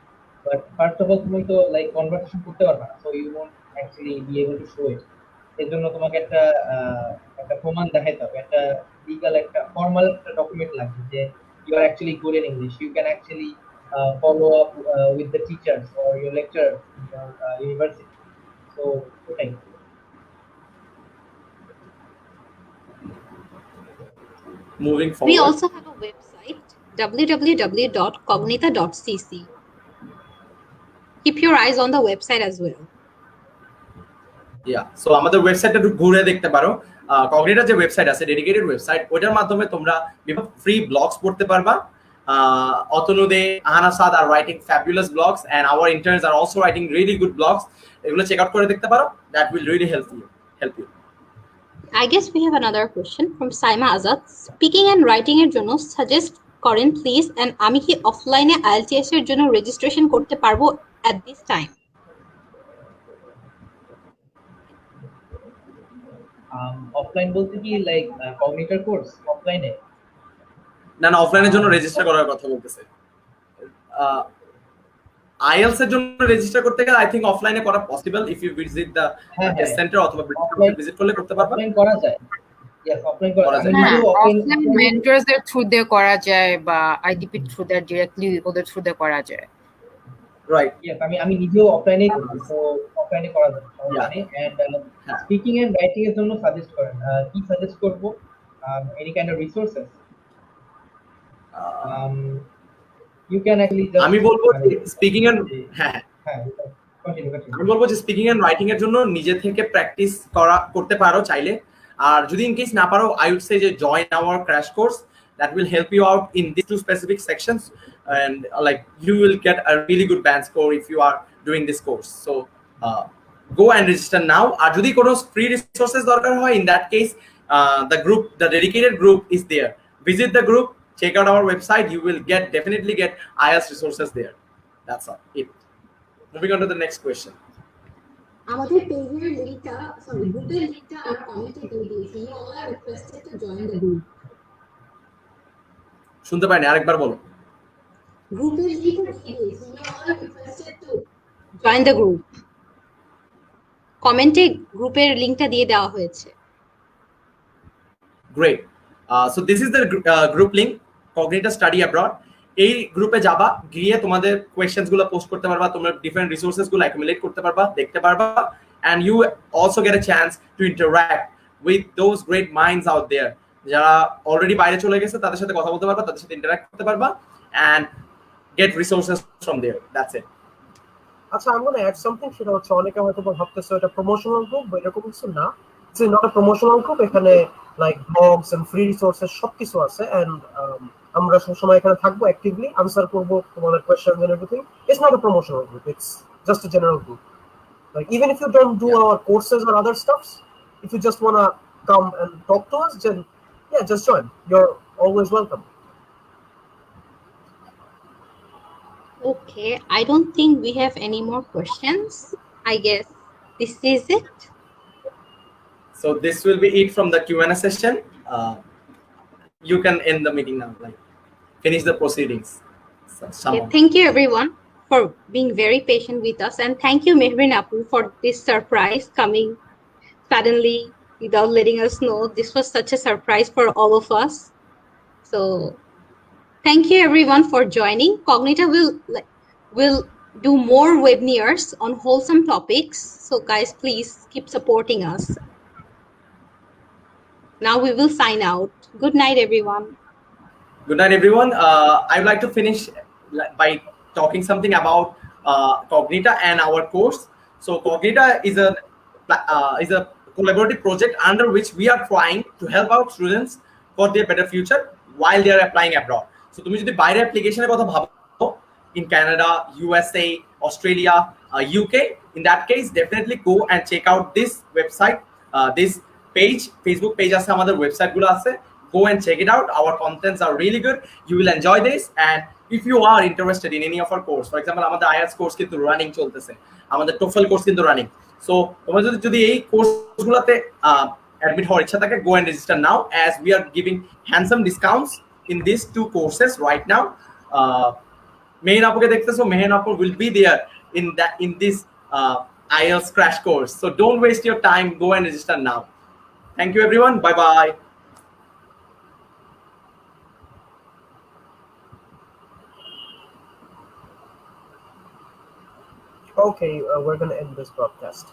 বাট ফার্স্ট অফ অল তুমি তো লাইক কনভারসেশন করতে পারবে না, so you won't actually be able to show it. এর জন্য তোমাকে একটা একটা প্রমাণ দেখাইতে হবে, একটা লিগাল একটা ফর্মাল একটা ডকুমেন্ট লাগবে যে you are actually good in English, you can actually follow up with the teachers or your lecturers in your university. So, okay. Moving forward. We also have a website, www.cognita.cc. Keep your eyes on the website as well. Yeah, so আমাদের ওয়েবসাইটটা একটু ঘুরে দেখতে পারো। কগনিটার যে website আছে, dedicated website, ওটার মাধ্যমে তোমরা বিভিন্ন ফ্রি ব্লগস পড়তে পারবা। Otonude, Ahana Saad are writing fabulous blogs and our interns are also writing really good blogs. এগুলো চেক আউট করে দেখতে পারো, that will really help you. I guess we have another question from Saima Azad. Speaking and writing এর জন্য suggest করেন please, and আমি কি অফলাইনে IELTS এর জন্য রেজিস্ট্রেশন করতে পারবো at this time? অফলাইন বলতে কি লাইক কগনিটর কোর্স অফলাইনে? না অফলাইনের জন্য রেজিস্টার করার কথা বলতেছে। IELTS এর জন্য রেজিস্টার করতে গেলে আই থিংক অফলাইনে করা possible if you visit the test center অথবা ভিজিট করলে করতে পারবা। অফলাইন করা যায়, ইয়েস অফলাইন করা যায়। অফলাইন মেন্টরস এর থ্রু দিয়ে করা যায় বা আইডিপি থ্রু দিয়ে ডাইরেক্টলি ওদের থ্রু দিয়ে করা যায়। রাইট, ইয়েস আমি নিজেও অফলাইনে করি, তো অফলাইনে করা যায় সমস্যা নেই। এন্ড স্পিকিং এন্ড রাইটিং এর জন্য সাজেস্ট করেন, কি সাজেস্ট করব? Any kind of resources? You can actually just আমি বলবো যে স্পিকিং এন্ড কন্টিনিউ আমি বলবো যে স্পিকিং এন্ড রাইটিং এর জন্য নিজে থেকে প্র্যাকটিস করতে পারো চাইলে। আর যদি ইন কেস না পারো, আই উড সে যে join our crash course, that will help you out in these two specific sections, and like you will get a really good band score if you are doing this course. So go and register now. আর যদি কোনো free resources দরকার হয়, in that case the dedicated group is there. Visit the group, check out our website, you will definitely get IELTS resources there. That's all. Moving on to the next question. আমাদের পেজের লিংকটা, গ্রুপের লিংকটা আমরা কমেন্টে দিয়ে দিয়েছি। You all are requested to join the group. শুনতে পাইনি, আরেকবার বলো। গ্রুপের লিংকটা দিয়ে দিয়েছি, we are all interested to join the group, কমেন্টে গ্রুপের লিংকটা দিয়ে দেওয়া হয়েছে। Great. So this is the group link cognitive study abroad. এই গ্রুপে যাবা, গিয়ে তোমাদের কোয়েশ্চেন্স গুলো পোস্ট করতে পারবা, তোমরা ডিফারেন্ট রিসোর্সেস গুলো অ্যাকুমুলেট করতে পারবা, দেখতে পারবা, and you also get a chance to interact with those great minds out there যারা অলরেডি বাইরে চলে গেছে, তাদের সাথে কথা বলতে পারবা, তাদের সাথে ইন্টারঅ্যাক্ট করতে পারবা, and get resources from there. That's it. আচ্ছা, I'm going to add something, সেটা হচ্ছে অনেকে হয়তো ভাবতেছে এটা প্রমোশনাল গ্রুপ বা এরকম কিছু না। It's not a promotional group. এখানে like blogs and free resources সবকিছু আছে, এন্ড আমরা সবসময় এখানে থাকবো, অ্যাক্টিভলি আনসার করবো তোমাদের questions and everything. It's not a promotional group, it's just a general group. Like even if you don't do our courses or other stuffs, if you just wanna come and talk to us, then yeah, just join. You're always welcome. Okay, I don't think we have any more questions. I guess this is it. So this will be it from the Q&A session. You can end the meeting now, like finish the proceedings. Okay, thank you everyone for being very patient with us, and thank you Mehrin Apu for this surprise coming suddenly without letting us know. This was such a surprise for all of us. So thank you everyone for joining. Cognita will do more webinars on wholesome topics. So guys, please keep supporting us. Now we will sign out. Good night, everyone. Good night, everyone. I would like to finish by talking something about Cognita and our course. So Cognita is a collaborative project under which we are trying to help out students for their better future while they are applying abroad. So তুমি যদি বাইরে অ্যাপ্লিকেশনের কথা ভাবো, in Canada, USA, Australia, UK, in that case definitely go and check out this website, this page, Facebook page আছে, আমাদের website গুলো আছে, go and check it out. Our contents are really good, you will enjoy this. And if you are interested in any of our course, for example আমাদের IELTS course কিন্তু running চলতেছে, আমাদের TOEFL course কিন্তু running, so তোমরা যদি এই কোর্সগুলোতে admit হওয়ার ইচ্ছা থাকে, go and register now, as we are giving handsome discounts in these two courses right now. Mehin Apuke দেখতেছো, Mehin Apu will be there in this IELTS crash course. So don't waste your time, go and register now. Thank you everyone, bye bye. Okay, we're gonna end this broadcast.